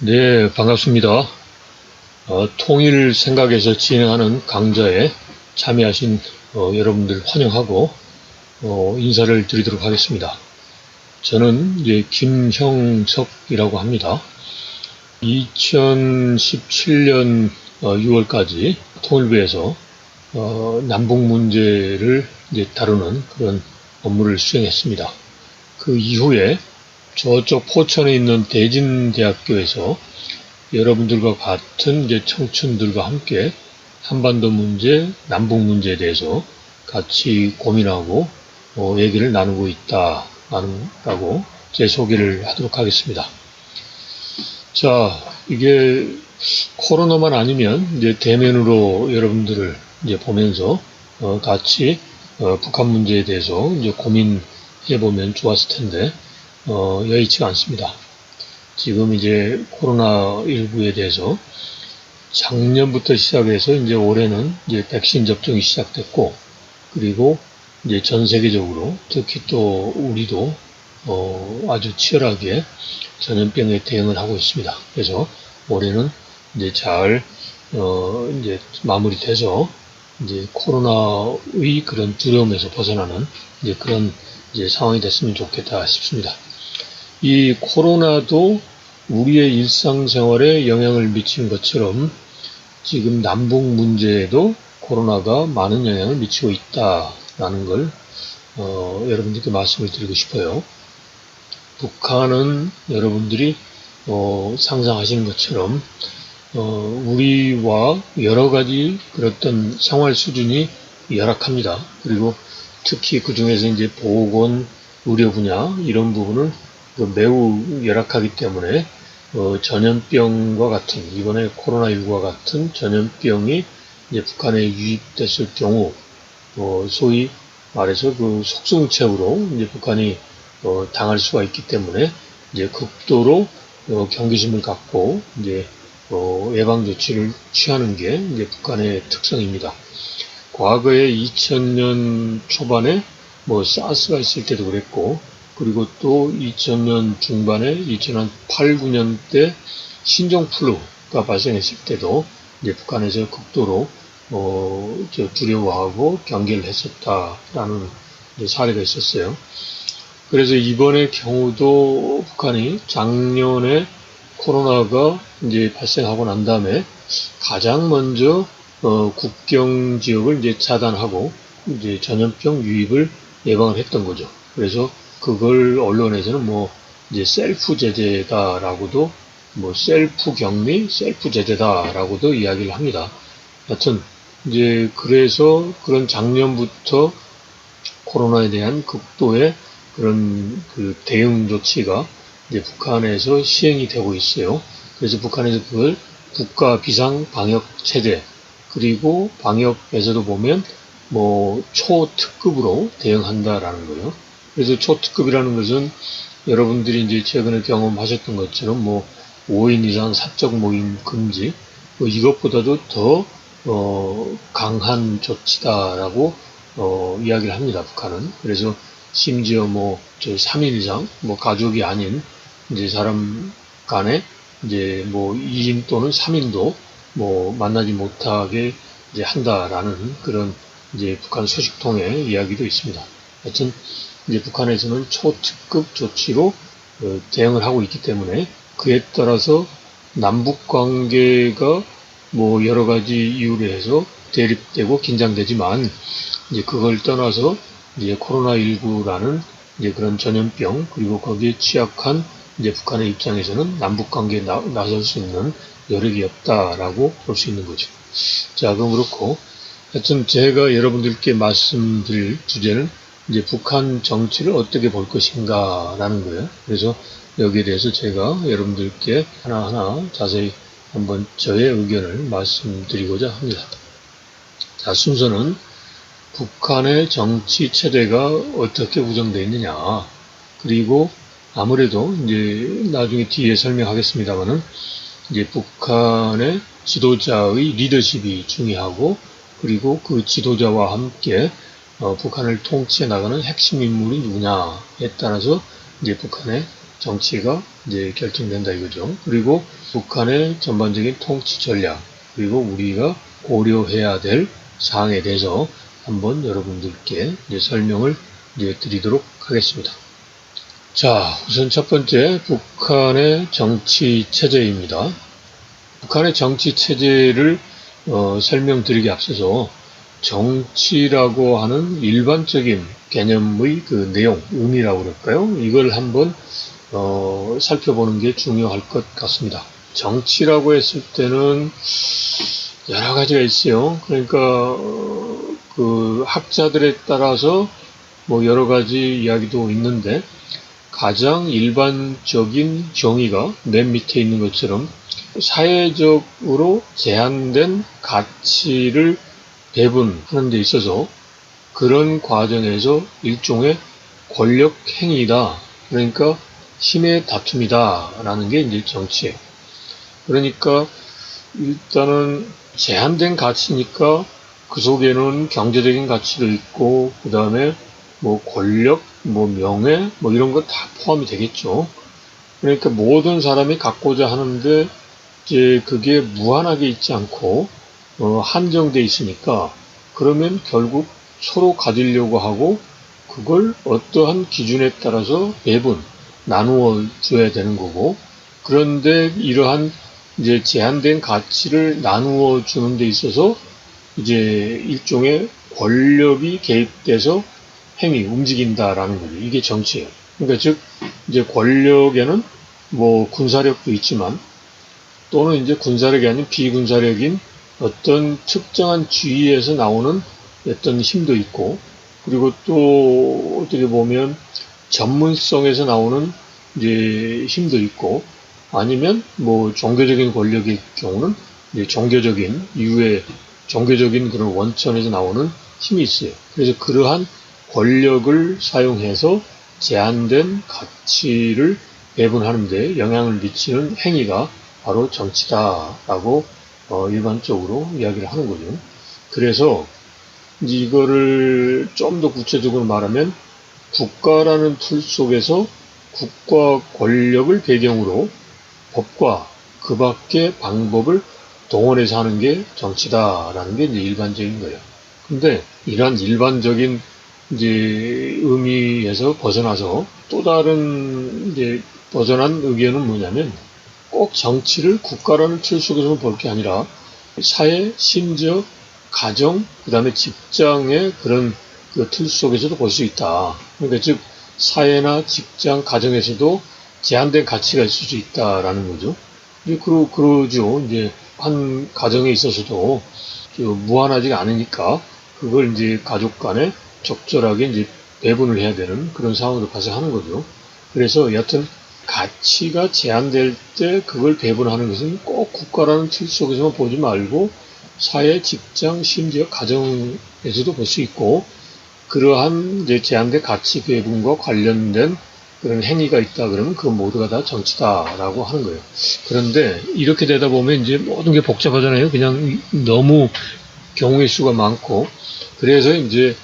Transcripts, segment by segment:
네, 반갑습니다. 통일 생각에서 진행하는 강좌에 참여하신 여러분들 환영하고 인사를 드리도록 하겠습니다. 저는 이제 김형석이라고 합니다. 2017년 6월까지 통일부에서 남북 문제를 이제 다루는 그런 업무를 수행했습니다. 그 이후에 저쪽 포천에 있는 대진대학교에서 여러분들과 같은 이제 청춘들과 함께 한반도 문제, 남북 문제에 대해서 같이 고민하고 얘기를 나누고 있다라고 제 소개를 하도록 하겠습니다. 자, 이게 코로나만 아니면 이제 대면으로 여러분들을 이제 보면서 같이 북한 문제에 대해서 이제 고민해 보면 좋았을 텐데 여의치가 않습니다. 지금 이제 코로나19에 대해서 작년부터 시작해서 이제 올해는 이제 백신 접종이 시작됐고, 그리고 이제 전 세계적으로 특히 또 우리도 아주 치열하게 전염병에 대응을 하고 있습니다. 그래서 올해는 이제 잘 이제 마무리돼서 이제 코로나의 그런 두려움에서 벗어나는 이제 그런 이제 상황이 됐으면 좋겠다 싶습니다. 이 코로나도 우리의 일상생활에 영향을 미치는 것처럼 지금 남북 문제에도 코로나가 많은 영향을 미치고 있다라는 걸 여러분들께 말씀을 드리고 싶어요. 북한은 여러분들이 상상하시는 것처럼 우리와 여러 가지 그랬던 생활 수준이 열악합니다. 그리고 특히 그 중에서 이제 보건, 의료 분야 이런 부분은 매우 열악하기 때문에 전염병과 같은 이번에 코로나19와 같은 전염병이 이제 북한에 유입됐을 경우 소위 말해서 그 속수무책으로 이제 북한이 당할 수가 있기 때문에 이제 극도로 경계심을 갖고 이제 예방 조치를 취하는 게 이제 북한의 특성입니다. 과거에 2000년 초반에 뭐 사스가 있을 때도 그랬고, 그리고 또 2000년 중반에 2008, 9년 때 신종플루가 발생했을 때도 이제 북한에서 극도로 두려워하고 경계를 했었다라는 사례가 있었어요. 그래서 이번의 경우도 북한이 작년에 코로나가 이제 발생하고 난 다음에 가장 먼저 국경 지역을 이제 차단하고 이제 전염병 유입을 예방을 했던 거죠. 그래서 그걸 언론에서는 뭐 이제 셀프 제재다라고도 뭐 셀프 격리, 셀프 제재다라고도 이야기를 합니다. 하여튼 이제 그래서 그런 작년부터 코로나에 대한 극도의 그런 그 대응 조치가 이제 북한에서 시행이 되고 있어요. 그래서 북한에서 그걸 국가 비상 방역 체제, 그리고 방역에서도 보면 뭐 초특급으로 대응한다라는 거예요. 그래서 초특급이라는 것은 여러분들이 이제 최근에 경험하셨던 것처럼 뭐 5인 이상 사적 모임 금지, 뭐 이것보다도 더 강한 조치다라고 이야기를 합니다. 북한은. 그래서 심지어 뭐 3인 이상 뭐 가족이 아닌 이제 사람 간에 이제 뭐 2인 또는 3인도 뭐 만나지 못하게 이제 한다라는 그런 이제 북한 소식통의 이야기도 있습니다. 하여튼 이제 북한에서는 초특급 조치로 대응을 하고 있기 때문에 그에 따라서 남북 관계가 뭐 여러 가지 이유로 해서 대립되고 긴장되지만 이제 그걸 떠나서 이제 코로나19라는 이제 그런 전염병, 그리고 거기에 취약한 이제 북한의 입장에서는 남북 관계에 나설 수 있는 여력이 없다라고 볼 수 있는 거죠. 자, 그럼 그렇고 하여튼 제가 여러분들께 말씀드릴 주제는 이제 북한 정치를 어떻게 볼 것인가라는 거예요. 그래서 여기에 대해서 제가 여러분들께 하나하나 자세히 한번 저의 의견을 말씀드리고자 합니다. 자, 순서는 북한의 정치 체제가 어떻게 구성되어 있느냐, 그리고 아무래도 이제 나중에 뒤에 설명하겠습니다만은 이제 북한의 지도자의 리더십이 중요하고, 그리고 그 지도자와 함께 북한을 통치해 나가는 핵심 인물이 누구냐에 따라서 이제 북한의 정치가 이제 결정된다 이거죠. 그리고 북한의 전반적인 통치 전략, 그리고 우리가 고려해야 될 사항에 대해서 한번 여러분들께 이제 설명을 이제 드리도록 하겠습니다. 자, 우선 첫 번째, 북한의 정치 체제입니다. 북한의 정치 체제를 설명드리기 앞서서 정치라고 하는 일반적인 개념의 그 내용, 의미라고 그럴까요? 이걸 한번 살펴보는 게 중요할 것 같습니다. 정치라고 했을 때는 여러 가지가 있어요. 그러니까 그 학자들에 따라서 뭐 여러 가지 이야기도 있는데 가장 일반적인 정의가 맨 밑에 있는 것처럼 사회적으로 제한된 가치를 배분하는 데 있어서 그런 과정에서 일종의 권력 행위이다. 그러니까 힘의 다툼이다. 라는 게 이제 정치예요. 그러니까 일단은 제한된 가치니까 그 속에는 경제적인 가치도 있고, 그 다음에 뭐 권력, 뭐 명예, 뭐 이런 거 다 포함이 되겠죠. 그러니까 모든 사람이 갖고자 하는데 이제 그게 무한하게 있지 않고 한정돼 있으니까 그러면 결국 서로 가지려고 하고 그걸 어떠한 기준에 따라서 배분, 나누어 줘야 되는 거고 그런데 이러한 이제 제한된 가치를 나누어 주는 데 있어서 이제 일종의 권력이 개입돼서 행위, 움직인다라는 거죠. 이게 정치예요. 그러니까 즉 이제 권력에는 뭐 군사력도 있지만 또는 이제 군사력이 아닌 비군사력인 어떤 특정한 주의에서 나오는 어떤 힘도 있고 그리고 또 어떻게 보면 전문성에서 나오는 이제 힘도 있고 아니면 뭐 종교적인 권력의 경우는 이제 종교적인 이유의 종교적인 그런 원천에서 나오는 힘이 있어요. 그래서 그러한 권력을 사용해서 제한된 가치를 배분하는 데 영향을 미치는 행위가 바로 정치다라고 일반적으로 이야기를 하는 거죠. 그래서 이거를 좀 더 구체적으로 말하면 국가라는 틀 속에서 국가 권력을 배경으로 법과 그 밖의 방법을 동원해서 하는 게 정치다라는 게 이제 일반적인 거예요. 근데 이러한 일반적인 이제 의미에서 벗어나서 또 다른 이제 벗어난 의견은 뭐냐면 꼭 정치를 국가라는 틀 속에서만 볼 게 아니라 사회, 심지어 가정, 그 다음에 직장의 그런 그 틀 속에서도 볼 수 있다. 그러니까 즉 사회나 직장, 가정에서도 제한된 가치가 있을 수 있다라는 거죠. 이제 그러죠. 이제 한 가정에 있어서도 무한하지가 않으니까 그걸 이제 가족 간에 적절하게 이제 배분을 해야 되는 그런 상황으로 발생하는 거죠. 그래서 여하튼 가치가 제한될 때 그걸 배분하는 것은 꼭 국가라는 틀 속에서만 보지 말고 사회, 직장, 심지어 가정에서도 볼 수 있고 그러한 이제 제한된 가치 배분과 관련된 그런 행위가 있다 그러면 그 모두가 다 정치다라고 하는 거예요. 그런데 이렇게 되다 보면 이제 모든 게 복잡하잖아요. 그냥 너무 경우의 수가 많고 그래서 이제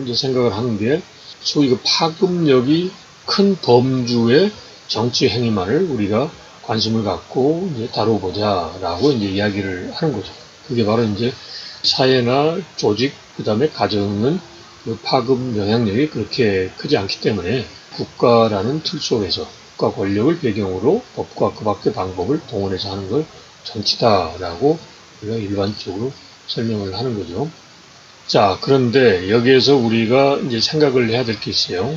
이제 생각을 하는 게 소위 그 파급력이 큰 범주의 정치 행위만을 우리가 관심을 갖고 이제 다뤄보자라고 이제 이야기를 하는 거죠. 그게 바로 이제 사회나 조직, 그 다음에 가정은 그 파급 영향력이 그렇게 크지 않기 때문에 국가라는 틀 속에서 국가 권력을 배경으로 법과 그 밖의 방법을 동원해서 하는 걸 정치다라고 우리가 일반적으로 설명을 하는 거죠. 자, 그런데 여기에서 우리가 이제 생각을 해야 될 게 있어요.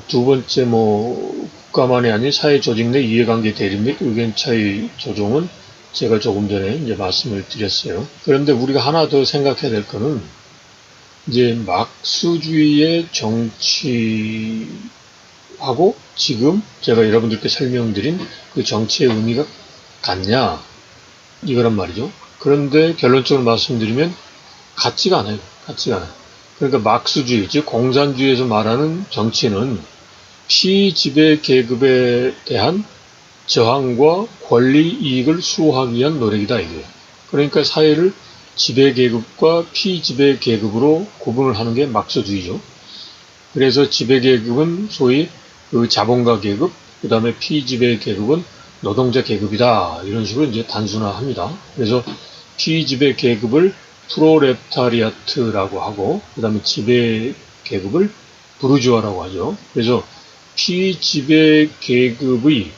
두 번째, 국가만이 아닌 사회 조직 내 이해관계 대립 및 의견 차이 조정은 제가 조금 전에 이제 말씀을 드렸어요. 그런데 우리가 하나 더 생각해야 될 거는 이제 막수주의의 정치하고 지금 제가 여러분들께 설명드린 그 정치의 의미가 같냐? 이거란 말이죠. 그런데 결론적으로 말씀드리면 같지가 않아요. 같지가 않아요. 그러니까 막수주의, 즉 공산주의에서 말하는 정치는 피지배 계급에 대한 저항과 권리 이익을 수호하기 위한 노력이다 이거예요. 그러니까 사회를 지배 계급과 피지배 계급으로 구분을 하는 게 막수주의죠. 그래서 지배 계급은 소위 그 자본가 계급, 그 다음에 피지배 계급은 노동자 계급이다. 이런 식으로 이제 단순화합니다. 그래서 피지배 계급을 프로레타리아트라고 하고, 그 다음에 지배 계급을 부르주아라고 하죠. 그래서 피지배 계급의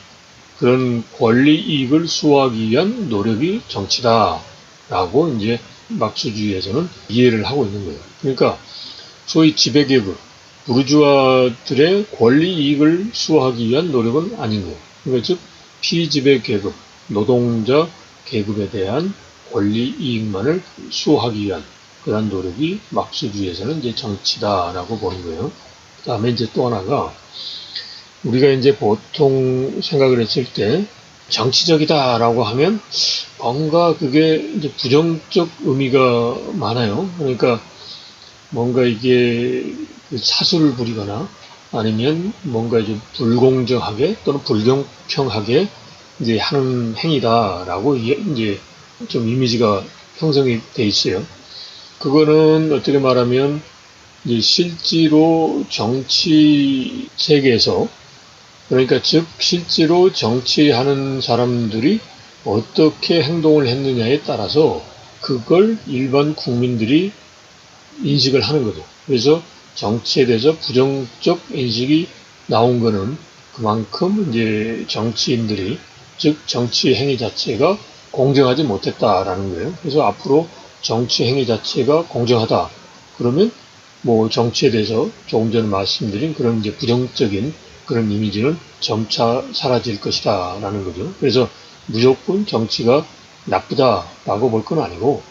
그런 권리 이익을 수호하기 위한 노력이 정치다라고 이제 막스주의에서는 이해를 하고 있는 거예요. 그러니까 소위 지배계급, 부르주아들의 권리 이익을 수호하기 위한 노력은 아닌 거예요. 그러니까 즉 피지배 계급, 노동자 계급에 대한 권리 이익만을 수호하기 위한 그런 노력이 막스주의에서는 이제 정치다라고 보는 거예요. 그 다음에 이제 또 하나가 우리가 이제 보통 생각을 했을 때 정치적이다라고 하면 뭔가 그게 이제 부정적 의미가 많아요. 그러니까 뭔가 이게 사수를 부리거나 아니면 뭔가 좀 불공정하게 또는 불공평하게 이제 하는 행위다라고 이제 좀 이미지가 형성이 돼 있어요. 그거는 어떻게 말하면 이제 실제로 정치 세계에서 그러니까 즉 실제로 정치하는 사람들이 어떻게 행동을 했느냐에 따라서 그걸 일반 국민들이 인식을 하는 거죠. 그래서 정치에 대해서 부정적 인식이 나온 거는 그만큼 이제 정치인들이 즉 정치 행위 자체가 공정하지 못했다라는 거예요. 그래서 앞으로 정치 행위 자체가 공정하다. 그러면 뭐 정치에 대해서 조금 전에 말씀드린 그런 이제 부정적인 그런 이미지는 점차 사라질 것이다 라는 거죠. 그래서 무조건 정치가 나쁘다라고 볼 건 아니고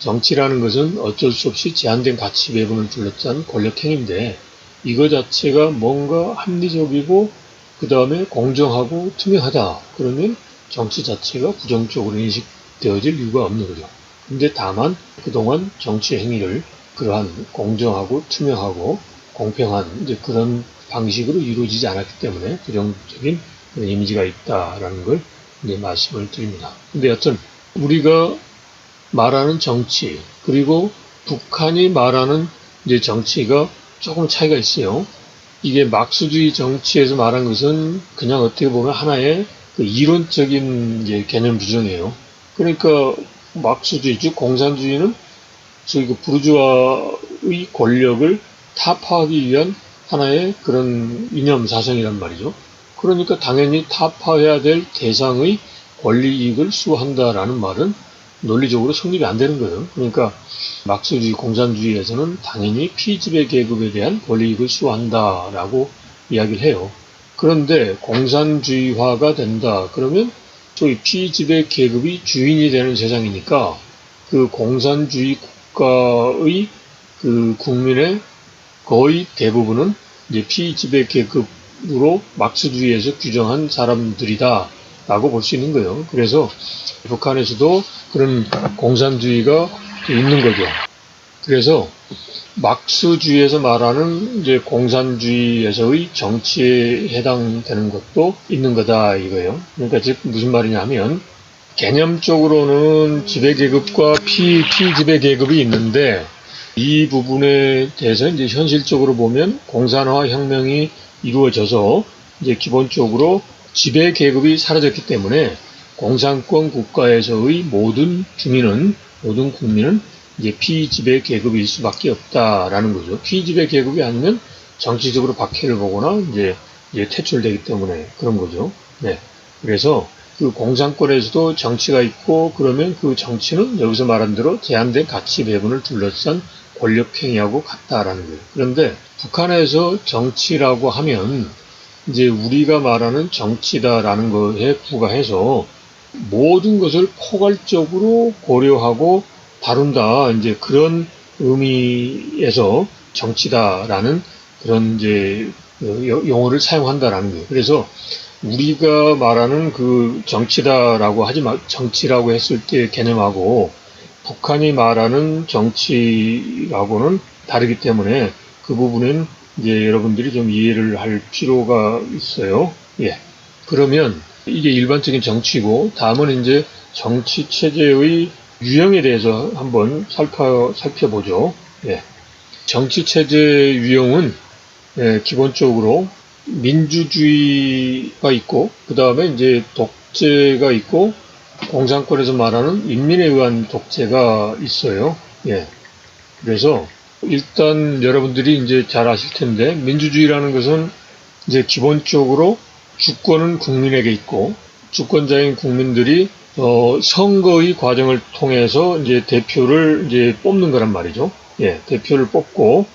정치라는 것은 어쩔 수 없이 제한된 가치 배분을 둘러싼 권력행위인데 이거 자체가 뭔가 합리적이고 그 다음에 공정하고 투명하다. 그러면 정치 자체가 부정적으로 인식되어질 이유가 없는 거죠. 근데 다만 그동안 정치 행위를 그러한 공정하고 투명하고 공평한 이제 그런 방식으로 이루어지지 않았기 때문에 부정적인 그런 이미지가 있다라는 걸 이제 말씀을 드립니다. 근데 여튼 우리가 말하는 정치 그리고 북한이 말하는 이제 정치가 조금 차이가 있어요. 이게 막스주의 정치에서 말한 것은 그냥 어떻게 보면 하나의 그 이론적인 이제 개념 규정이에요. 그러니까 막스주의 즉 공산주의는 소위 그 부르주아의 권력을 타파하기 위한 하나의 그런 이념 사상이란 말이죠. 그러니까 당연히 타파해야 될 대상의 권리 이익을 수호한다라는 말은 논리적으로 성립이 안 되는 거예요. 그러니까 막스주의 공산주의에서는 당연히 피지배 계급에 대한 권리 이익을 수호한다라고 이야기를 해요. 그런데 공산주의화가 된다. 그러면 소위 피지배 계급이 주인이 되는 세상이니까 그 공산주의 국가의 그 국민의 거의 대부분은 이제 피지배 계급으로 막스주의에서 규정한 사람들이다 라고 볼 수 있는 거예요. 그래서 북한에서도 그런 공산주의가 있는 거죠. 그래서 막스주의에서 말하는 이제 공산주의에서의 정치에 해당되는 것도 있는 거다 이거예요. 그러니까 즉 무슨 말이냐면 개념적으로는 지배계급과 피지배계급이 있는데 이 부분에 대해서 이제 현실적으로 보면 공산화 혁명이 이루어져서 이제 기본적으로 지배계급이 사라졌기 때문에 공산권 국가에서의 모든 주민은 모든 국민은 이제 피지배 계급일 수밖에 없다라는 거죠. 피지배 계급이 아니면 정치적으로 박해를 보거나 이제 퇴출되기 때문에 그런 거죠. 네. 그래서 그 공산권에서도 정치가 있고 그러면 그 정치는 여기서 말한 대로 제한된 가치 배분을 둘러싼 권력행위하고 같다라는 거예요. 그런데 북한에서 정치라고 하면 이제 우리가 말하는 정치다라는 것에 부과해서 모든 것을 포괄적으로 고려하고 다룬다. 이제 그런 의미에서 정치다라는 그런 이제 용어를 사용한다라는 거예요. 그래서 우리가 말하는 그 정치다라고 정치라고 했을 때 개념하고 북한이 말하는 정치라고는 다르기 때문에 그 부분은 이제 여러분들이 좀 이해를 할 필요가 있어요. 예. 그러면 이게 일반적인 정치고 다음은 이제 정치 체제의 유형에 대해서 한번 살펴보죠. 예. 정치 체제 유형은 기본적으로 민주주의가 있고, 그 다음에 이제 독재가 있고, 공산권에서 말하는 인민에 의한 독재가 있어요. 예. 그래서 일단 여러분들이 이제 잘 아실 텐데, 민주주의라는 것은 이제 기본적으로 주권은 국민에게 있고, 주권자인 국민들이 선거의 과정을 통해서 이제 대표를 이제 뽑는 거란 말이죠. 예, 대표를 뽑고,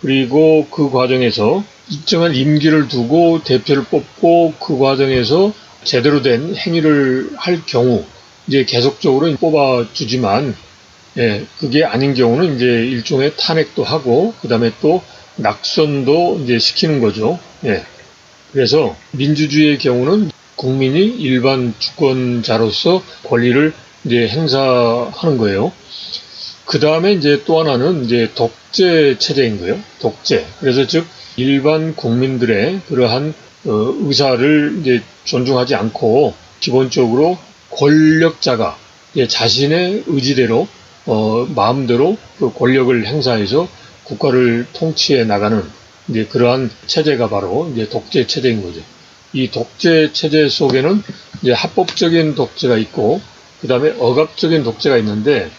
그리고 그 과정에서 일정한 임기를 두고 대표를 뽑고, 그 과정에서 제대로 된 행위를 할 경우 이제 계속적으로 뽑아주지만, 예, 그게 아닌 경우는 이제 일종의 탄핵도 하고, 그 다음에 또 낙선도 이제 시키는 거죠. 예. 그래서 민주주의의 경우는 국민이 일반 주권자로서 권리를 이제 행사하는 거예요. 그 다음에 이제 또 하나는 이제 독재 체제인 거예요. 독재. 그래서 즉 일반 국민들의 그러한 의사를 이제 존중하지 않고 기본적으로 권력자가 자신의 의지대로 마음대로 그 권력을 행사해서 국가를 통치해 나가는 이제 그러한 체제가 바로 이제 독재 체제인 거죠. 이 독재 체제 속에는 이제 합법적인 독재가 있고, 그 다음에 억압적인 독재가 있는데,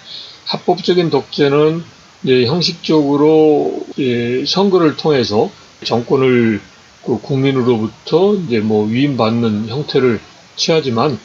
합법적인 독재는 이제 형식적으로 선거를 통해서 정권을 그 국민으로부터 이제 뭐 위임받는 형태를 취하지만,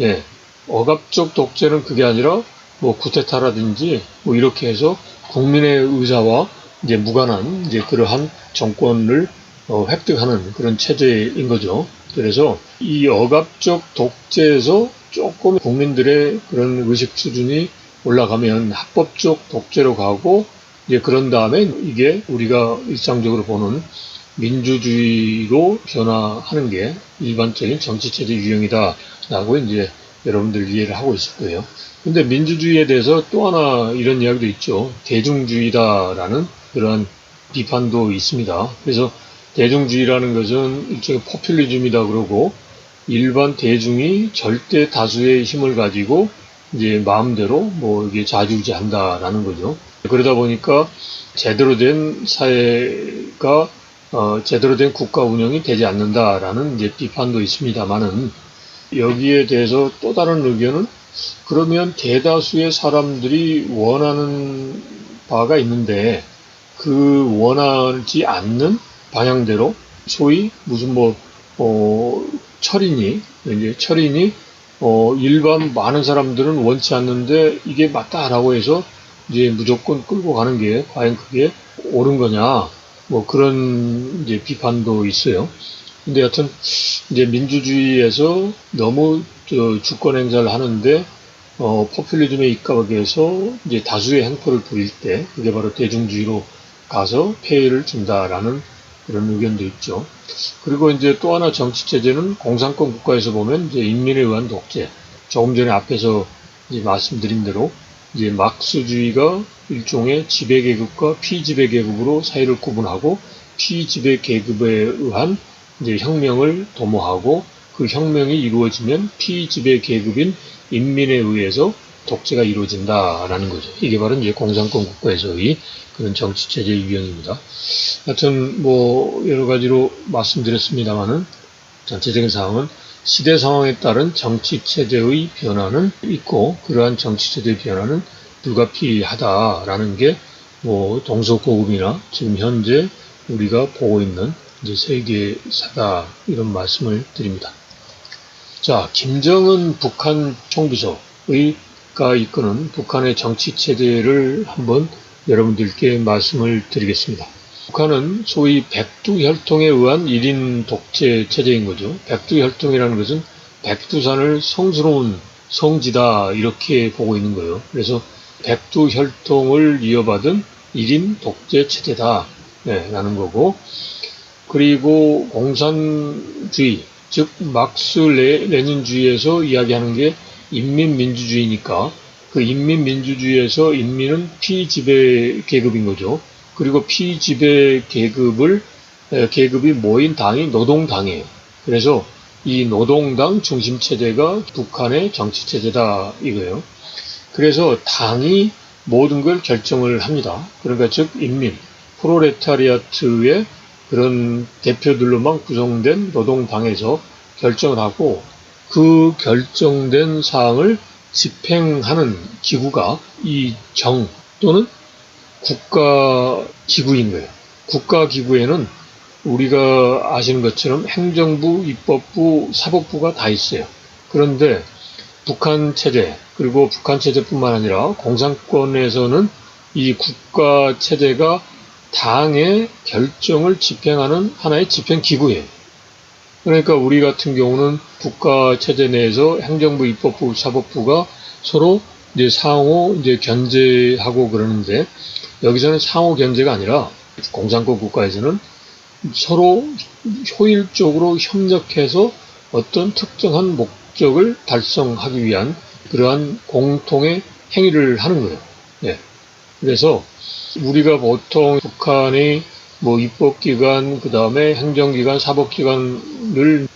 예, 억압적 독재는 그게 아니라 뭐 쿠데타라든지 뭐 이렇게 해서 국민의 의사와 이제 무관한 이제 그러한 정권을 획득하는 그런 체제인 거죠. 그래서 이 억압적 독재에서 조금 국민들의 그런 의식 수준이 올라가면 합법적 독재로 가고, 이제 그런 다음에 이게 우리가 일상적으로 보는 민주주의로 변화하는 게 일반적인 정치체제 유형이다라고 이제 여러분들 이해를 하고 있을 거예요. 근데 민주주의에 대해서 또 하나 이런 이야기도 있죠. 대중주의다라는 그런 비판도 있습니다. 그래서 대중주의라는 것은 일종의 포퓰리즘이다 그러고, 일반 대중이 절대 다수의 힘을 가지고 이제 마음대로 뭐 이게 좌지우지한다라는 거죠. 그러다 보니까 제대로 된 사회가 제대로 된 국가 운영이 되지 않는다라는 이제 비판도 있습니다만은, 여기에 대해서 또 다른 의견은, 그러면 대다수의 사람들이 원하는 바가 있는데 그 원하지 않는 방향대로 소위 무슨 철이니 이제 철이니 일반 많은 사람들은 원치 않는데 이게 맞다라고 해서 이제 무조건 끌고 가는 게 과연 그게 옳은 거냐, 뭐 그런 이제 비판도 있어요. 근데 여튼 이제 민주주의에서 너무 주권 행사를 하는데 포퓰리즘에 입각해서 이제 다수의 행포를 부릴 때 그게 바로 대중주의로 가서 폐해를 준다라는 그런 의견도 있죠. 그리고 이제 또 하나 정치 체제는 공산권 국가에서 보면 이제 인민에 의한 독재. 조금 전에 앞에서 이제 말씀드린 대로 이제 막스주의가 일종의 지배계급과 피지배계급으로 사회를 구분하고, 피지배계급에 의한 이제 혁명을 도모하고, 그 혁명이 이루어지면 피지배계급인 인민에 의해서 독재가 이루어진다라는 거죠. 이게 바로 이제 공산권 국가에서의 그런 정치체제 유형입니다. 하여튼 뭐 여러 가지로 말씀드렸습니다만은, 전체적인 상황은 시대 상황에 따른 정치체제의 변화는 있고, 그러한 정치체제의 변화는 불가피하다라는 게 뭐 동서고금이나 지금 현재 우리가 보고 있는 이제 세계사다, 이런 말씀을 드립니다. 자, 김정은 북한 총비서가 이끄는 북한의 정치체제를 한번 여러분들께 말씀을 드리겠습니다. 북한은 소위 백두혈통에 의한 1인 독재 체제인 거죠. 백두혈통이라는 것은 백두산을 성스러운 성지다 이렇게 보고 있는 거예요. 그래서 백두혈통을 이어받은 1인 독재 체제다 라는 거고, 그리고 공산주의, 즉 막스 레닌주의에서 이야기하는 게 인민민주주의니까, 그 인민민주주의에서 인민은 피지배 계급인 거죠. 그리고 피지배 계급이 모인 당이 노동당이에요. 그래서 이 노동당 중심 체제가 북한의 정치 체제다 이거예요. 그래서 당이 모든 걸 결정을 합니다. 그러니까 즉 인민, 프롤레타리아트의 그런 대표들로만 구성된 노동당에서 결정을 하고 그 결정된 사항을 집행하는 기구가 이 정 또는 국가기구인 거예요. 국가기구에는 우리가 아시는 것처럼 행정부, 입법부, 사법부가 다 있어요. 그런데 북한 체제, 그리고 북한 체제뿐만 아니라 공산권에서는 이 국가 체제가 당의 결정을 집행하는 하나의 집행기구예요. 그러니까 우리 같은 경우는 국가 체제 내에서 행정부, 입법부, 사법부가 서로 이제 상호 이제 견제하고 그러는데 여기서는 상호 견제가 아니라 공산권 국가에서는 서로 효율적으로 협력해서 어떤 특정한 목적을 달성하기 위한 그러한 공통의 행위를 하는 거예요. 예. 그래서 우리가 보통 북한의 뭐 입법기관, 그 다음에 행정기관, 사법기관을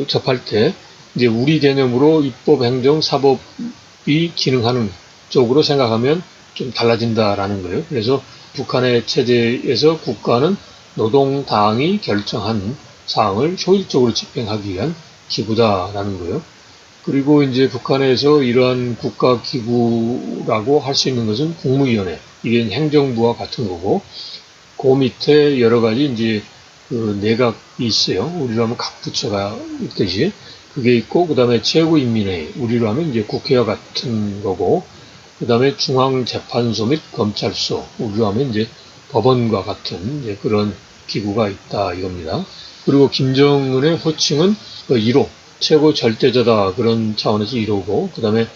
접할 때 이제 우리 개념으로 입법, 행정, 사법이 기능하는 쪽으로 생각하면 좀 달라진다라는 거예요. 그래서 북한의 체제에서 국가는 노동당이 결정한 사항을 효율적으로 집행하기 위한 기구다라는 거예요. 그리고 이제 북한에서 이러한 국가기구라고 할 수 있는 것은 국무위원회, 이게 행정부와 같은 거고, 그 밑에 여러 가지 이제 그 내각이 있어요. 우리로 하면 각 부처가 있듯이 그게 있고, 그 다음에 최고인민회의, 우리로 하면 이제 국회와 같은 거고, 그 다음에 중앙재판소 및 검찰소, 우리로 하면 이제 법원과 같은 이제 그런 기구가 있다 이겁니다. 그리고 김정은의 호칭은 1호, 최고 절대자다 그런 차원에서 1호고, 그 다음에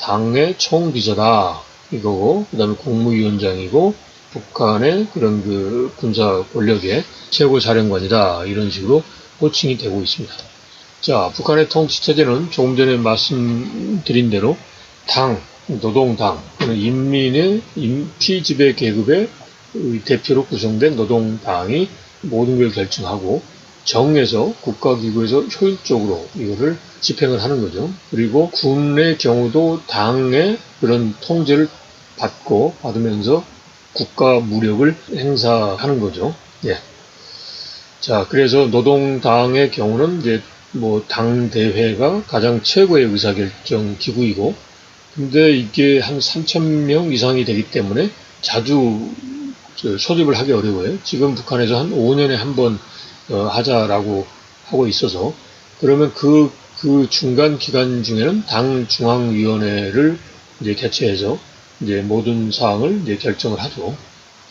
당의 총비서다 이거고, 그 다음에 국무위원장이고, 북한의 그런 그 군사 권력의 최고 사령관이다 이런 식으로 호칭이 되고 있습니다. 자, 북한의 통치체제는 조금 전에 말씀드린 대로 당, 노동당, 인민의 피지배 계급의 대표로 구성된 노동당이 모든 걸 결정하고 정에서 국가기구에서 효율적으로 이거를 집행을 하는 거죠. 그리고 군의 경우도 당의 그런 통제를 받으면서 국가 무력을 행사하는 거죠. 예. 자, 그래서 노동당의 경우는 이제 뭐 당대회가 가장 최고의 의사결정 기구이고, 근데 이게 한 3,000명 이상이 되기 때문에 자주 소집을 하기 어려워요. 지금 북한에서 한 5년에 한 번 하자라고 하고 있어서, 그러면 그 중간 기간 중에는 당 중앙위원회를 이제 개최해서 이제 모든 사항을 이제 결정을 하죠.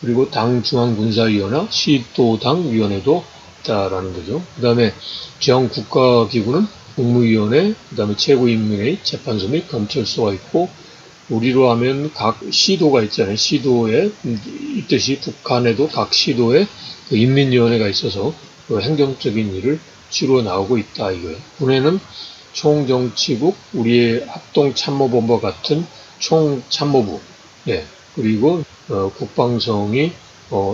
그리고 당 중앙군사위원회, 시도당위원회도 있다라는 거죠. 그 다음에 정국가기구는 국무위원회, 그 다음에 최고인민회의, 재판소 및 검찰소가 있고, 우리로 하면 각 시도가 있잖아요. 시도에 있듯이 북한에도 각 시도에 그 인민위원회가 있어서 그 행정적인 일을 치루어 나오고 있다 이거예요. 군에는 총정치국, 우리의 합동참모본부와 같은 총참모부, 예, 그리고 국방성이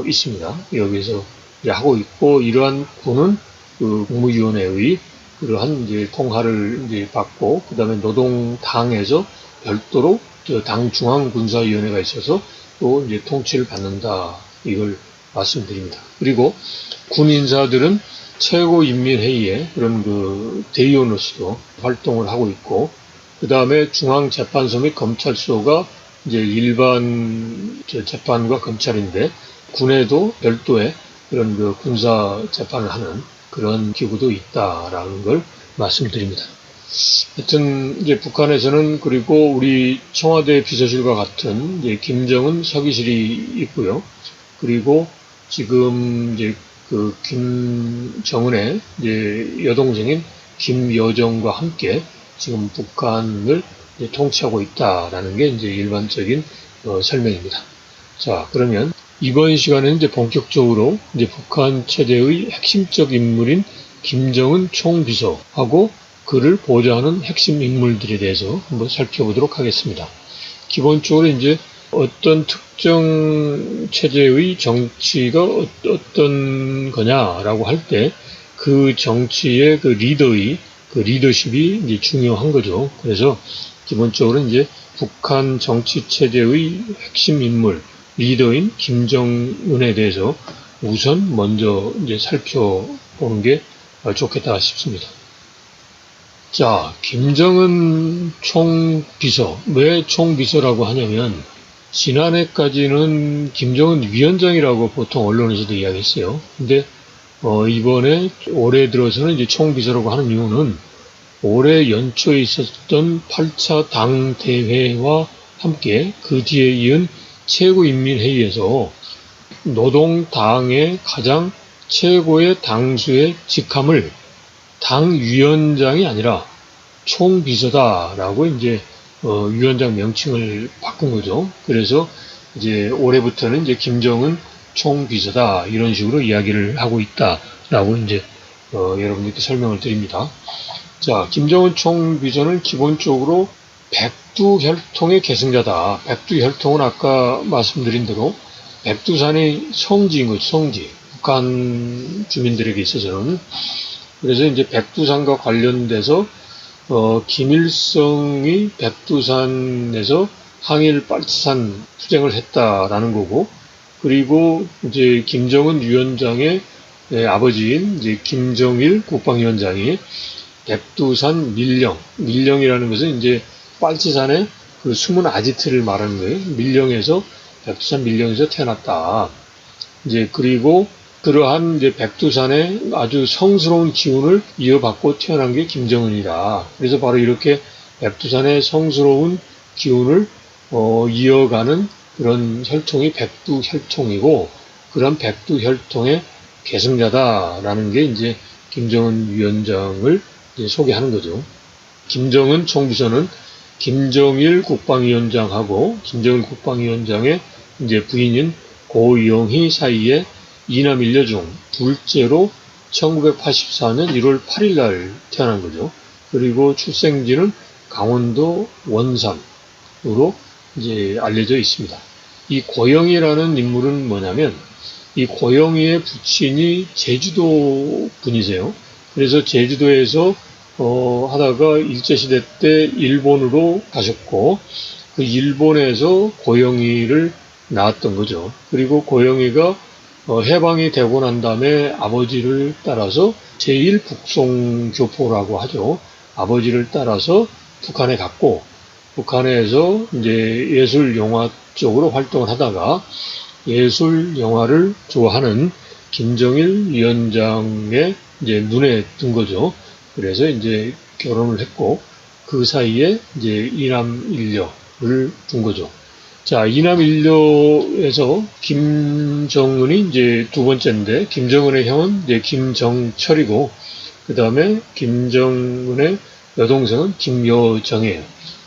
있습니다. 여기서 이제 하고 있고, 이러한 군은 그 국무위원회의 그러한 이제 통화를 이제 받고, 그 다음에 노동당에서 별도로 당 중앙군사위원회가 있어서 또 이제 통치를 받는다 이걸 말씀드립니다. 그리고 군 인사들은 최고인민회의에 그런 그 대의원으로서도 활동을 하고 있고, 그 다음에 중앙재판소 및 검찰소가 이제 일반 재판과 검찰인데 군에도 별도의 그런 그 군사 재판을 하는 그런 기구도 있다라는 걸 말씀드립니다. 하여튼 이제 북한에서는 그리고 우리 청와대 비서실과 같은 이제 김정은 서기실이 있고요. 그리고 지금 이제 그 김정은의 이제 여동생인 김여정과 함께 지금 북한을 통치하고 있다라는 게 이제 일반적인 설명입니다. 자, 그러면 이번 시간에는 이제 본격적으로 이제 북한 체제의 핵심적 인물인 김정은 총비서하고 그를 보좌하는 핵심 인물들에 대해서 한번 살펴보도록 하겠습니다. 기본적으로 이제 어떤 특정 체제의 정치가 어떤 거냐라고 할 때 그 정치의 그 리더의 그 리더십이 이제 중요한 거죠. 그래서 기본적으로 이제 북한 정치 체제의 핵심 인물 리더인 김정은에 대해서 우선 먼저 이제 살펴보는 게 좋겠다 싶습니다. 자, 김정은 총비서. 왜 총비서라고 하냐면, 지난해까지는 김정은 위원장이라고 보통 언론에서도 이야기했어요. 근데, 이번에 올해 들어서는 이제 총비서라고 하는 이유는 올해 연초에 있었던 8차 당대회와 함께 그 뒤에 이은 최고인민회의에서 노동당의 가장 최고의 당수의 직함을 당위원장이 아니라 총비서다라고 이제 위원장 명칭을 바꾼 거죠. 그래서 이제 올해부터는 이제 김정은 총비서다 이런 식으로 이야기를 하고 있다라고 이제 여러분들께 설명을 드립니다. 자, 김정은 총비서는 기본적으로 백두혈통의 계승자다. 백두혈통은 아까 말씀드린 대로 백두산이 성지인 거죠. 성지. 북한 주민들에게 있어서는. 그래서 이제 백두산과 관련돼서 김일성이 백두산에서 항일 빨치산 투쟁을 했다라는 거고, 그리고 이제 김정은 위원장의 아버지인 이제 김정일 국방위원장이 백두산 밀령이라는 것은 이제 빨치산의 그 숨은 아지트를 말하는 거예요. 밀령에서 백두산 밀령에서 태어났다. 이제 그리고 그러한 이제 백두산의 아주 성스러운 기운을 이어받고 태어난 게 김정은이다. 그래서 바로 이렇게 백두산의 성스러운 기운을 이어가는 그런 혈통이 백두혈통이고, 그런 백두혈통의 계승자다라는 게 이제 김정은 위원장을 이제 소개하는 거죠. 김정은 총비서는 김정일 국방위원장하고 김정일 국방위원장의 이제 부인인 고영희 사이에 이남 일녀 중 둘째로 1984년 1월 8일 날 태어난 거죠. 그리고 출생지는 강원도 원산으로 이제 알려져 있습니다. 이 고영희라는 인물은 뭐냐면, 이 고영희의 부친이 제주도 분이세요. 그래서 제주도에서 하다가 일제시대 때 일본으로 가셨고, 그 일본에서 고영희를 낳았던 거죠. 그리고 고영희가 해방이 되고 난 다음에 아버지를 따라서 제1북송교포라고 하죠. 아버지를 따라서 북한에 갔고, 북한에서 이제 예술 영화 쪽으로 활동을 하다가 예술 영화를 좋아하는 김정일 위원장의 이제 눈에 든 거죠. 그래서 이제 결혼을 했고, 그 사이에 이제 이남 일녀를 둔 거죠. 자, 이남 일녀에서 김정은이 이제 두 번째인데, 김정은의 형은 이제 김정철이고, 그 다음에 김정은의 여동생은 김여정이에요.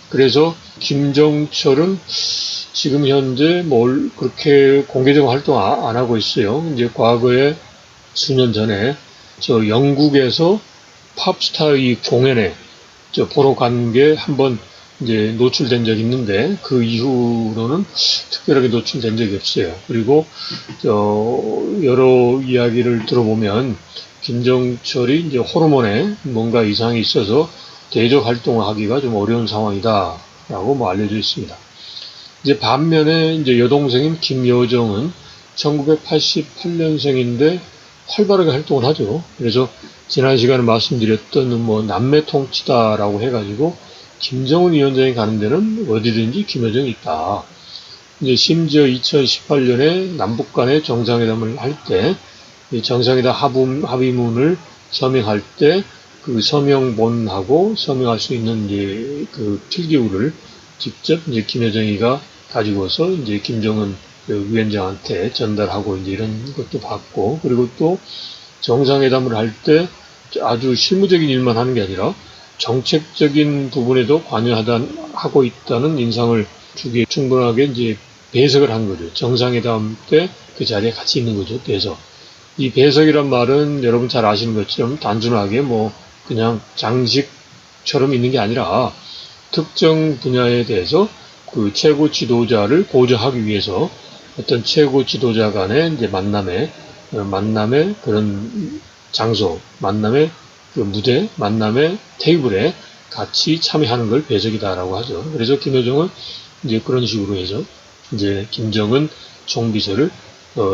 그래서 김정철은 지금 현재 뭘 그렇게 공개적 활동 안 하고 있어요. 이제 과거에 수년 전에 저 영국에서 팝스타의 공연에 보러 간 게 한번 이제 노출된 적이 있는데, 그 이후로는 특별하게 노출된 적이 없어요. 그리고 여러 이야기를 들어보면 김정철이 이제 호르몬에 뭔가 이상이 있어서 대적 활동을 하기가 좀 어려운 상황이다라고 뭐 알려져 있습니다. 이제 반면에 이제 여동생인 김여정은 1988년생인데 활발하게 활동을 하죠. 그래서 지난 시간에 말씀드렸던 뭐 남매 통치다라고 해가지고 김정은 위원장이 가는 데는 어디든지 김여정이 있다. 이제 심지어 2018년에 남북 간의 정상회담을 할 때, 정상회담 합의문을 서명할 때 그 서명본하고 서명할 수 있는 이제 그 필기구를 직접 이제 김여정이가 가지고서 이제 김정은 위원장한테 전달하고 이제 이런 것도 봤고, 그리고 또 정상회담을 할 때 아주 실무적인 일만 하는 게 아니라 정책적인 부분에도 관여하고 있다는 인상을 주기에 충분하게 이제 배석을 한 거죠. 정상회담 때 그 자리에 같이 있는 거죠. 배석. 이 배석이란 말은 여러분 잘 아시는 것처럼 단순하게 뭐 그냥 장식처럼 있는 게 아니라 특정 분야에 대해서 그 최고 지도자를 보좌하기 위해서 어떤 최고 지도자 간의 이제 만남의 그런 장소, 만남의 그 무대, 만남의 테이블에 같이 참여하는 걸 배석이다라고 하죠. 그래서 김여정은 이제 그런 식으로 해서 이제 김정은 총비서를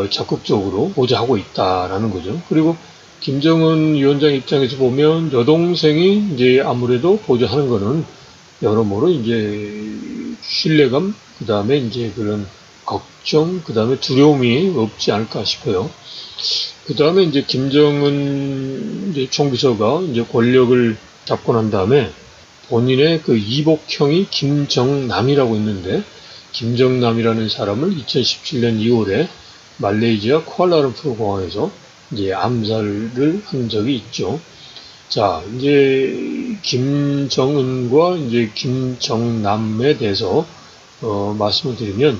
적극적으로 보좌하고 있다라는 거죠. 그리고 김정은 위원장 입장에서 보면 여동생이 이제 아무래도 보좌하는 거는 여러모로 이제 신뢰감, 그 다음에 이제 그런 걱정, 그 다음에 두려움이 없지 않을까 싶어요. 그 다음에 이제 김정은 이제 총비서가 이제 권력을 잡고 난 다음에 본인의 그 이복형이 김정남이라고 있는데, 김정남이라는 사람을 2017년 2월에 말레이시아 쿠알라룸푸르 공항에서 이제 암살을 한 적이 있죠. 자, 이제 김정은과 이제 김정남에 대해서 말씀을 드리면,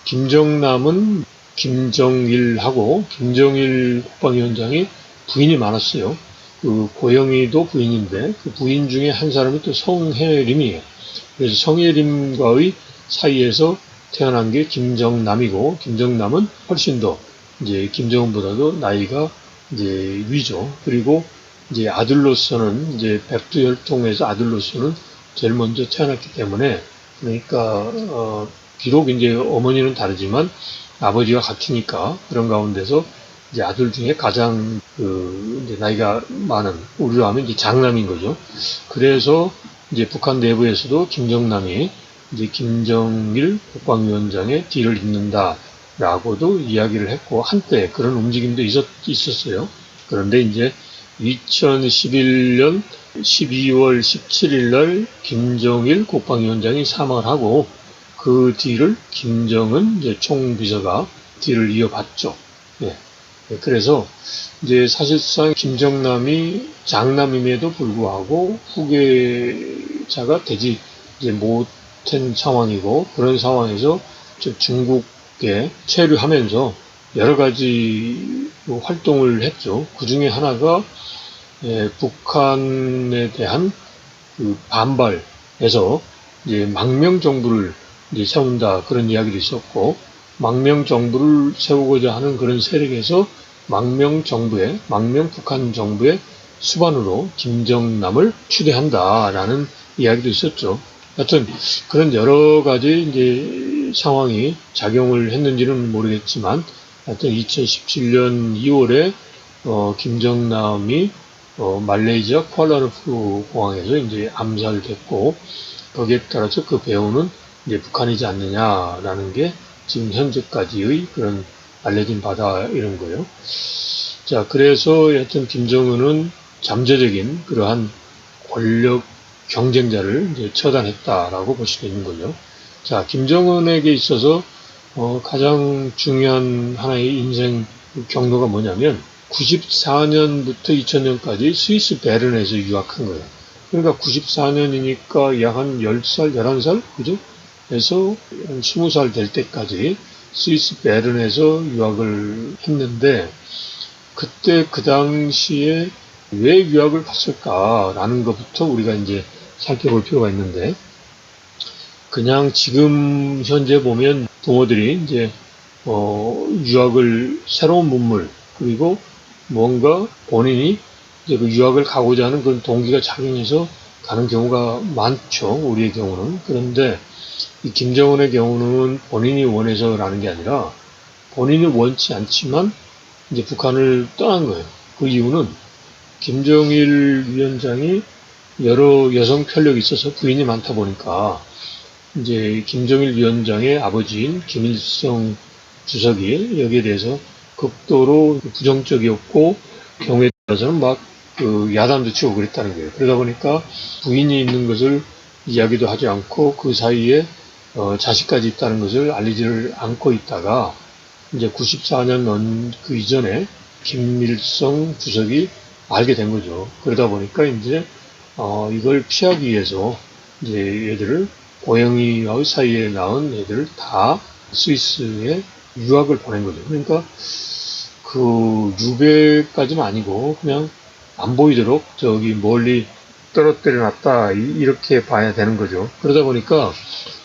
김정남은 김정일하고 김정일 국방위원장이 부인이 많았어요. 그 고영희도 부인인데 그 부인 중에 한 사람이 또 성혜림이에요. 그래서 성혜림과의 사이에서 태어난 게 김정남이고, 김정남은 훨씬 더 이제 김정은보다도 나이가 이제 위죠. 그리고 이제 아들로서는 이제 백두혈통에서 아들로서는 제일 먼저 태어났기 때문에, 그러니까 비록 이제 어머니는 다르지만 아버지와 같으니까 그런 가운데서 이제 아들 중에 가장 이제 나이가 많은, 우리로 하면 이제 장남인 거죠. 그래서 이제 북한 내부에서도 김정남이 이제 김정일 국방위원장의 뒤를 잇는다라고도 이야기를 했고, 한때 그런 움직임도 있었어요. 그런데 이제 2011년 12월 17일 날 김정일 국방위원장이 사망을 하고, 그 뒤를 김정은 이제 총비서가 뒤를 이어봤죠. 예. 그래서 이제 사실상 김정남이 장남임에도 불구하고 후계자가 되지 이제 못한 상황이고, 그런 상황에서 중국에 체류하면서 여러 가지 활동을 했죠. 그 중에 하나가 북한에 대한 그 반발에서 이제 망명 정부를 이제 세운다, 그런 이야기도 있었고, 망명 정부를 세우고자 하는 그런 세력에서 망명 북한 정부의 수반으로 김정남을 추대한다라는 이야기도 있었죠. 하여튼 그런 여러 가지 이제 상황이 작용을 했는지는 모르겠지만, 하여튼 2017년 2월에 김정남이 말레이시아 쿠알라룸푸르 공항에서 이제 암살됐고, 거기에 따라서 그 배후는 이제 북한이지 않느냐라는 게 지금 현재까지의 그런 알려진 바다 이런 거예요. 자, 그래서 하여튼 김정은은 잠재적인 그러한 권력 경쟁자를 이제 처단했다라고 볼 수도 있는 거죠. 자, 김정은에게 있어서 가장 중요한 하나의 인생 경로가 뭐냐면, 94년부터 2000년까지 스위스 베른에서 유학한 거예요. 그러니까 94년이니까 약 한 10살, 11살? 그죠? 에서 한 20살 될 때까지 스위스 베른에서 유학을 했는데, 그때 그 당시에 왜 유학을 갔을까라는 것부터 우리가 이제 살펴볼 필요가 있는데, 그냥 지금 현재 보면 부모들이 이제 유학을, 새로운 문물, 그리고 뭔가 본인이 이제 그 유학을 가고자 하는 그런 동기가 작용해서 가는 경우가 많죠. 우리의 경우는. 그런데 이 김정은의 경우는 본인이 원해서라는 게 아니라 본인이 원치 않지만 이제 북한을 떠난 거예요. 그 이유는 김정일 위원장이 여러 여성 편력이 있어서 부인이 많다 보니까, 이제 김정일 위원장의 아버지인 김일성 주석이 여기에 대해서 극도로 부정적이었고, 경우에 따라서는 막 그 야단도 치고 그랬다는 거예요. 그러다 보니까 부인이 있는 것을 이야기도 하지 않고 그 사이에 자식까지 있다는 것을 알리지를 않고 있다가, 이제 94년 그 이전에 김일성 주석이 알게 된 거죠. 그러다 보니까 이제 이걸 피하기 위해서 이제 얘들을, 고영희와의 사이에 낳은 애들을 다 스위스에 유학을 보낸 거죠. 그러니까 그 유배까지는 아니고 그냥 안 보이도록 저기 멀리 떨어뜨려 놨다, 이렇게 봐야 되는 거죠. 그러다 보니까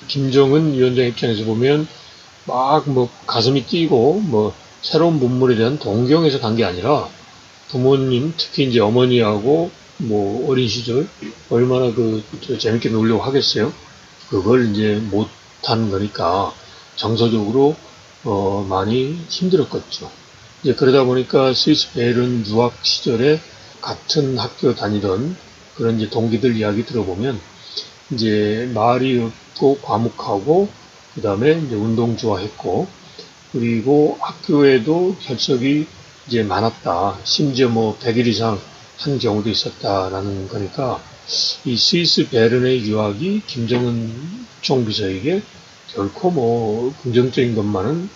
김정은 위원장 입장에서 보면 막 뭐 가슴이 뛰고 뭐 새로운 문물에 대한 동경에서 간 게 아니라, 부모님, 특히 이제 어머니하고 뭐 어린 시절 얼마나 재밌게 놀려고 하겠어요. 그걸 이제 못한 거니까 정서적으로 많이 힘들었겠죠. 이제 그러다 보니까 스위스 베른 유학 시절에 같은 학교 다니던 그런 이제 동기들 이야기 들어보면 이제 말이 없고 과묵하고 그 다음에 이제 운동 좋아했고 그리고 학교에도 결석이 이제 많았다. 심지어 뭐 100일 이상 한 경우도 있었다라는 거니까 이 스위스 베른의 유학이 김정은 총비서에게 결코 뭐 긍정적인 것만은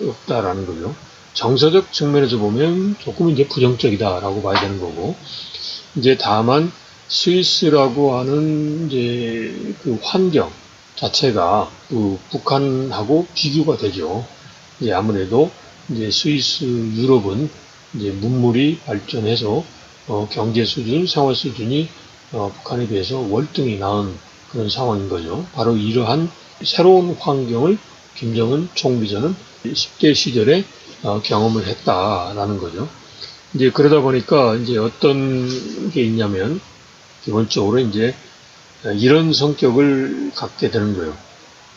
없다라는 거죠. 정서적 측면에서 보면 조금 이제 부정적이다라고 봐야 되는 거고, 이제 다만 스위스라고 하는 이제 그 환경 자체가 그 북한하고 비교가 되죠. 이제 아무래도 이제 스위스 유럽은 이제 문물이 발전해서 경제 수준, 생활 수준이 북한에 비해서 월등히 나은 그런 상황인 거죠. 바로 이러한 새로운 환경을 김정은 총비서는 10대 시절에 경험을 했다라는 거죠. 이제 그러다 보니까 이제 어떤 게 있냐면 기본적으로 이제 이런 성격을 갖게 되는 거예요.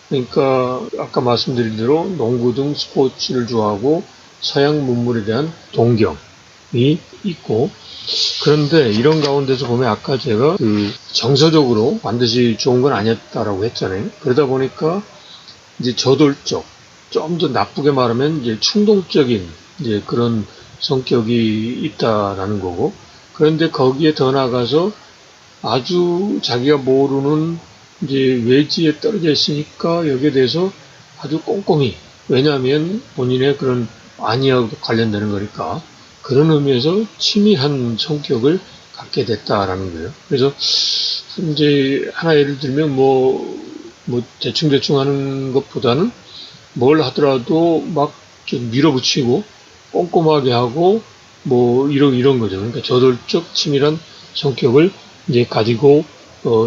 그러니까 아까 말씀드린 대로 농구 등 스포츠를 좋아하고 서양 문물에 대한 동경이 있고, 그런데 이런 가운데서 보면 아까 제가 그 정서적으로 반드시 좋은 건 아니었다라고 했잖아요. 그러다 보니까 이제 저돌적, 좀 더 나쁘게 말하면 이제 충동적인 이제 그런 성격이 있다라는 거고, 그런데 거기에 더 나아가서 아주 자기가 모르는 이제 외지에 떨어져 있으니까 여기에 대해서 아주 꼼꼼히, 왜냐하면 본인의 그런 안위하고 관련되는 거니까 그런 의미에서 치밀한 성격을 갖게 됐다라는 거예요. 그래서 이제 하나 예를 들면 뭐 대충 하는 것보다는 뭘 하더라도 막 좀 밀어붙이고 꼼꼼하게 하고 뭐 이런 거죠. 그러니까 저돌적 치밀한 성격을 이제 가지고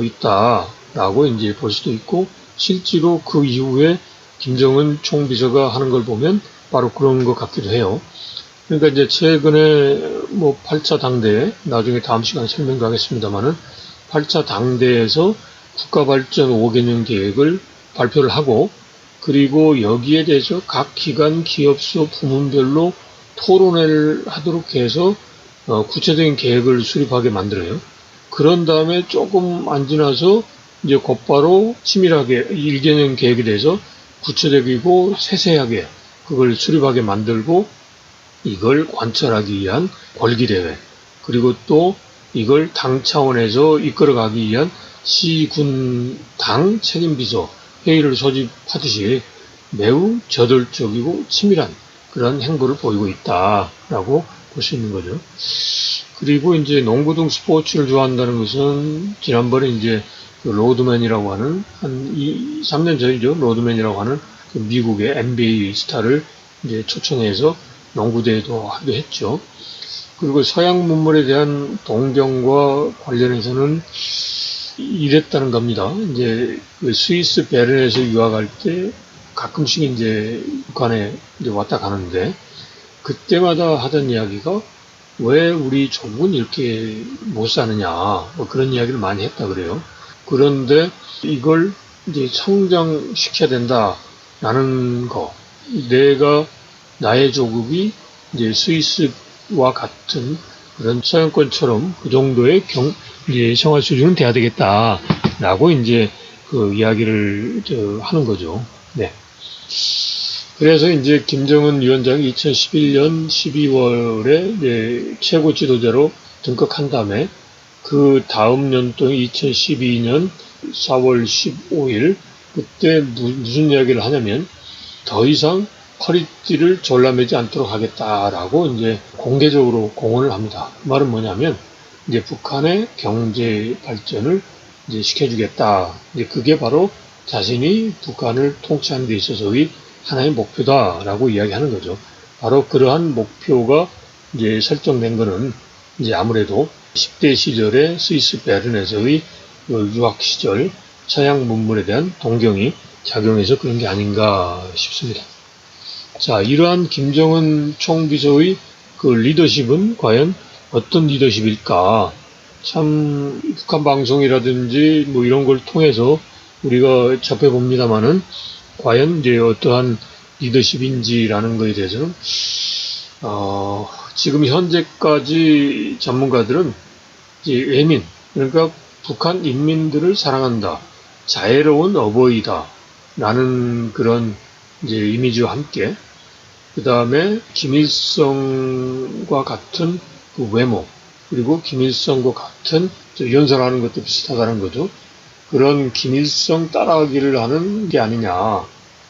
있다라고 이제 볼 수도 있고, 실제로 그 이후에 김정은 총비서가 하는 걸 보면 바로 그런 것 같기도 해요. 그러니까 이제 최근에 뭐 8차 당대, 나중에 다음 시간에 설명도 하겠습니다만은 8차 당대에서 국가발전 5개년 계획을 발표를 하고, 그리고 여기에 대해서 각 기관, 기업소, 부문별로 토론회를 하도록 해서 구체적인 계획을 수립하게 만들어요. 그런 다음에 조금 안 지나서 이제 곧바로 치밀하게 1개년 계획에 대해서 구체적이고 세세하게 그걸 수립하게 만들고, 이걸 관철하기 위한 권기대회, 그리고 또 이걸 당 차원에서 이끌어가기 위한 시군 당 책임비서 회의를 소집하듯이 매우 저돌적이고 치밀한 그런 행보를 보이고 있다라고 볼 수 있는 거죠. 그리고 이제 농구 등 스포츠를 좋아한다는 것은 지난번에 이제 그 로드맨이라고 하는 한 3년 전이죠. 로드맨이라고 하는 그 미국의 NBA 스타를 이제 초청해서 농구대회도 하기도 했죠. 그리고 서양 문물에 대한 동경과 관련해서는 이랬다는 겁니다. 이제 그 스위스 베른에서 유학할 때 가끔씩 이제 북한에 이제 왔다 가는데 그때마다 하던 이야기가 왜 우리 조국은 이렇게 못 사느냐, 뭐 그런 이야기를 많이 했다 그래요. 그런데 이걸 이제 성장시켜야 된다라는 거, 내가 나의 조국이 이제 스위스와 같은 그런 서양권처럼 그 정도의 이제 생활 수준은 돼야 되겠다라고 이제 그 이야기를 하는 거죠. 네. 그래서 이제 김정은 위원장이 2011년 12월에 최고 지도자로 등극한 다음에 그 다음 연도인 2012년 4월 15일 그때 무슨 이야기를 하냐면 더 이상 허리띠를 졸라매지 않도록 하겠다라고 이제 공개적으로 공언을 합니다. 그 말은 뭐냐면 이제 북한의 경제 발전을 이제 시켜주겠다. 이제 그게 바로 자신이 북한을 통치하는 데 있어서의 하나의 목표다라고 이야기하는 거죠. 바로 그러한 목표가 이제 설정된 거는 이제 아무래도 10대 시절의 스위스 베른에서의 유학 시절 서양 문물에 대한 동경이 작용해서 그런 게 아닌가 싶습니다. 자, 이러한 김정은 총비서의 그 리더십은 과연 어떤 리더십일까? 참 북한 방송이라든지 뭐 이런 걸 통해서 우리가 접해봅니다만은 과연 이제 어떠한 리더십인지라는 것에 대해서는 지금 현재까지 전문가들은 이제 외민, 그러니까 북한 인민들을 사랑한다, 자애로운 어버이다 라는 그런 이제 이미지와 함께, 그 다음에 김일성과 같은 그 외모, 그리고 김일성과 같은 연설하는 것도 비슷하다는 거죠. 그런 김일성 따라하기를 하는 게 아니냐.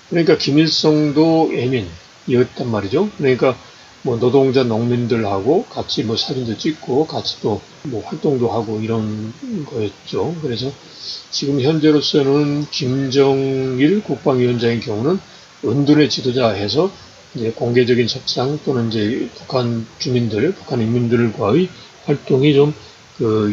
그러니까 김일성도 애민이었단 말이죠. 그러니까 뭐 노동자 농민들하고 같이 뭐 사진도 찍고 같이 또 뭐 활동도 하고 이런 거였죠. 그래서 지금 현재로서는 김정일 국방위원장의 경우는 은둔의 지도자 해서 이제 공개적인 협상 또는 이제 북한 주민들, 북한 인민들과의 활동이 좀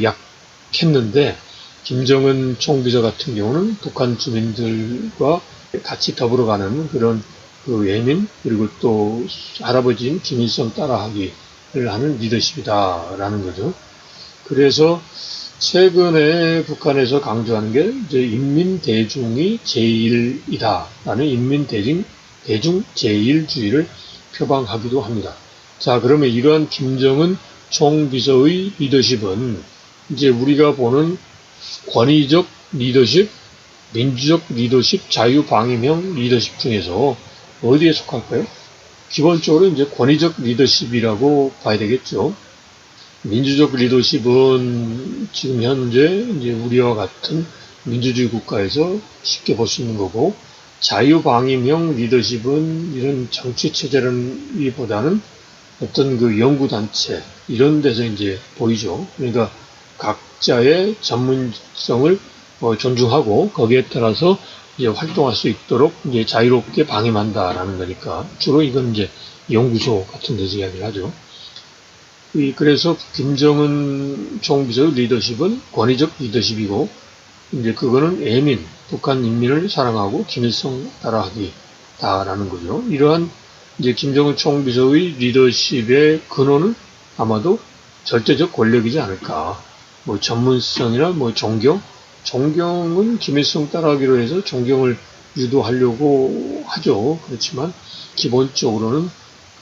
약했는데, 김정은 총비서 같은 경우는 북한 주민들과 같이 더불어가는 그런 그 외민, 그리고 또 할아버지인 김일성 따라하기를 하는 리더십이다라는 거죠. 그래서 최근에 북한에서 강조하는 게 이제 인민대중이 제일이다라는 인민대중 제일주의를 표방하기도 합니다. 자, 그러면 이러한 김정은 총비서의 리더십은 이제 우리가 보는 권위적 리더십, 민주적 리더십, 자유방임형 리더십 중에서 어디에 속할까요? 기본적으로 이제 권위적 리더십이라고 봐야 되겠죠. 민주적 리더십은 지금 현재 이제 우리와 같은 민주주의 국가에서 쉽게 볼 수 있는 거고, 자유방임형 리더십은 이런 정치체제라기보다는 어떤 그 연구단체, 이런 데서 이제 보이죠. 그러니까 각자의 전문성을 존중하고 거기에 따라서 이제 활동할 수 있도록 이제 자유롭게 방임한다라는 거니까 주로 이건 이제 연구소 같은 데서 이야기를 하죠. 그래서 김정은 총비서의 리더십은 권위적 리더십이고, 이제 그거는 애민, 북한 인민을 사랑하고 김일성 따라하기다라는 거죠. 이러한 이제 김정은 총비서의 리더십의 근원은 아마도 절대적 권력이지 않을까. 뭐 전문성이나 뭐 존경은 김일성 따라하기로 해서 존경을 유도하려고 하죠. 그렇지만 기본적으로는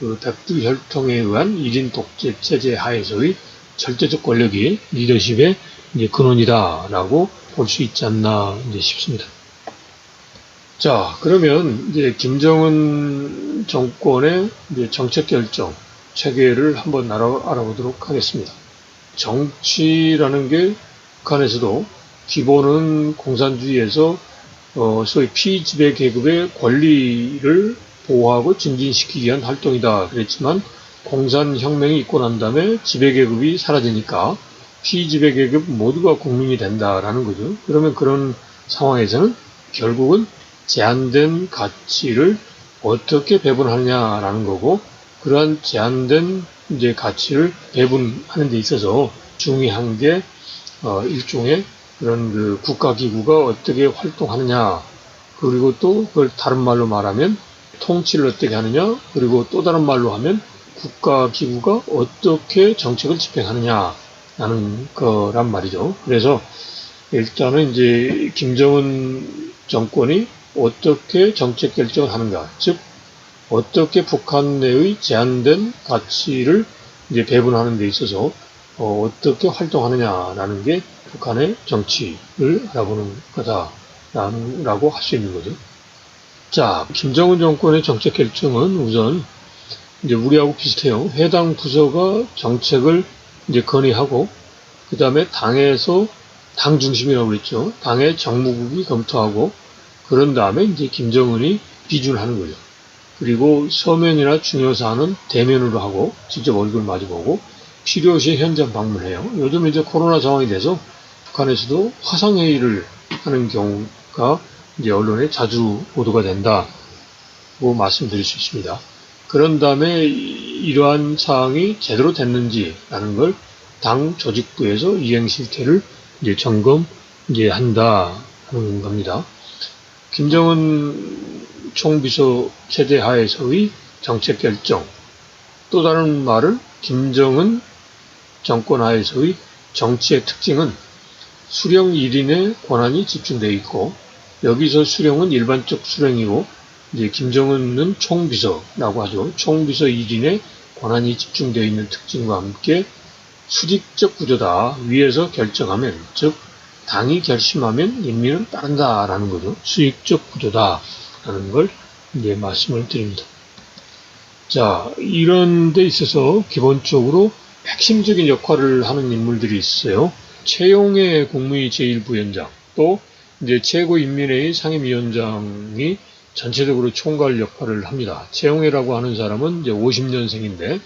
그 백두혈통에 의한 1인 독재 체제 하에서의 절대적 권력이 리더십의 이제 근원이다라고 볼 수 있지 않나 이제 싶습니다. 자, 그러면 이제 김정은 정권의 이제 정책 결정 체계를 한번 알아보도록 하겠습니다. 정치라는 게 북한에서도 기본은 공산주의에서 소위 피지배 계급의 권리를 보호하고 증진시키기 위한 활동이다 그랬지만, 공산혁명이 있고 난 다음에 지배계급이 사라지니까 피지배계급 모두가 국민이 된다라는 거죠. 그러면 그런 상황에서는 결국은 제한된 가치를 어떻게 배분하느냐라는 거고, 그러한 제한된 이제 가치를 배분하는 데 있어서 중요한 게 일종의 그런 그 국가기구가 어떻게 활동하느냐, 그리고 또 그걸 다른 말로 말하면 통치를 어떻게 하느냐, 그리고 또 다른 말로 하면 국가기구가 어떻게 정책을 집행하느냐라는 거란 말이죠. 그래서 일단은 이제 김정은 정권이 어떻게 정책 결정을 하는가, 즉 어떻게 북한 내의 제한된 가치를 이제 배분하는 데 있어서 어떻게 활동하느냐라는 게 북한의 정치를 알아보는 거다라고 할 수 있는 거죠. 자, 김정은 정권의 정책 결정은 우선 이제 우리하고 비슷해요. 해당 부서가 정책을 이제 건의하고, 그 다음에 당에서 당 중심이라고 그랬죠. 당의 정무국이 검토하고, 그런 다음에 이제 김정은이 비준하는 거죠. 그리고 서면이나 중요 사안은 대면으로 하고 직접 얼굴 마주보고 필요시 현장 방문해요. 요즘 이제 코로나 상황이 돼서 북한에서도 화상회의를 하는 경우가 이제 언론에 자주 보도가 된다고 말씀드릴 수 있습니다. 그런 다음에 이러한 사항이 제대로 됐는지라는 걸 당 조직부에서 이행 실태를 이제 점검 이제 한다는 겁니다. 김정은 총비서 체제 하에서의 정책 결정, 또 다른 말은 김정은 정권 하에서의 정치의 특징은 수령 1인의 권한이 집중되어 있고, 여기서 수령은 일반적 수령이고 이제 김정은은 총비서라고 하죠. 총비서 1인의 권한이 집중되어 있는 특징과 함께 수직적 구조다. 위에서 결정하면, 즉 당이 결심하면 인민은 따른다라는 거죠. 수직적 구조다라는 걸 이제 말씀을 드립니다. 자, 이런 데 있어서 기본적으로 핵심적인 역할을 하는 인물들이 있어요. 최용해 국무위 제1부위원장, 또 이제 최고인민회의 상임위원장이 전체적으로 총괄 역할을 합니다. 최용해라고 하는 사람은 이제 50년생인데,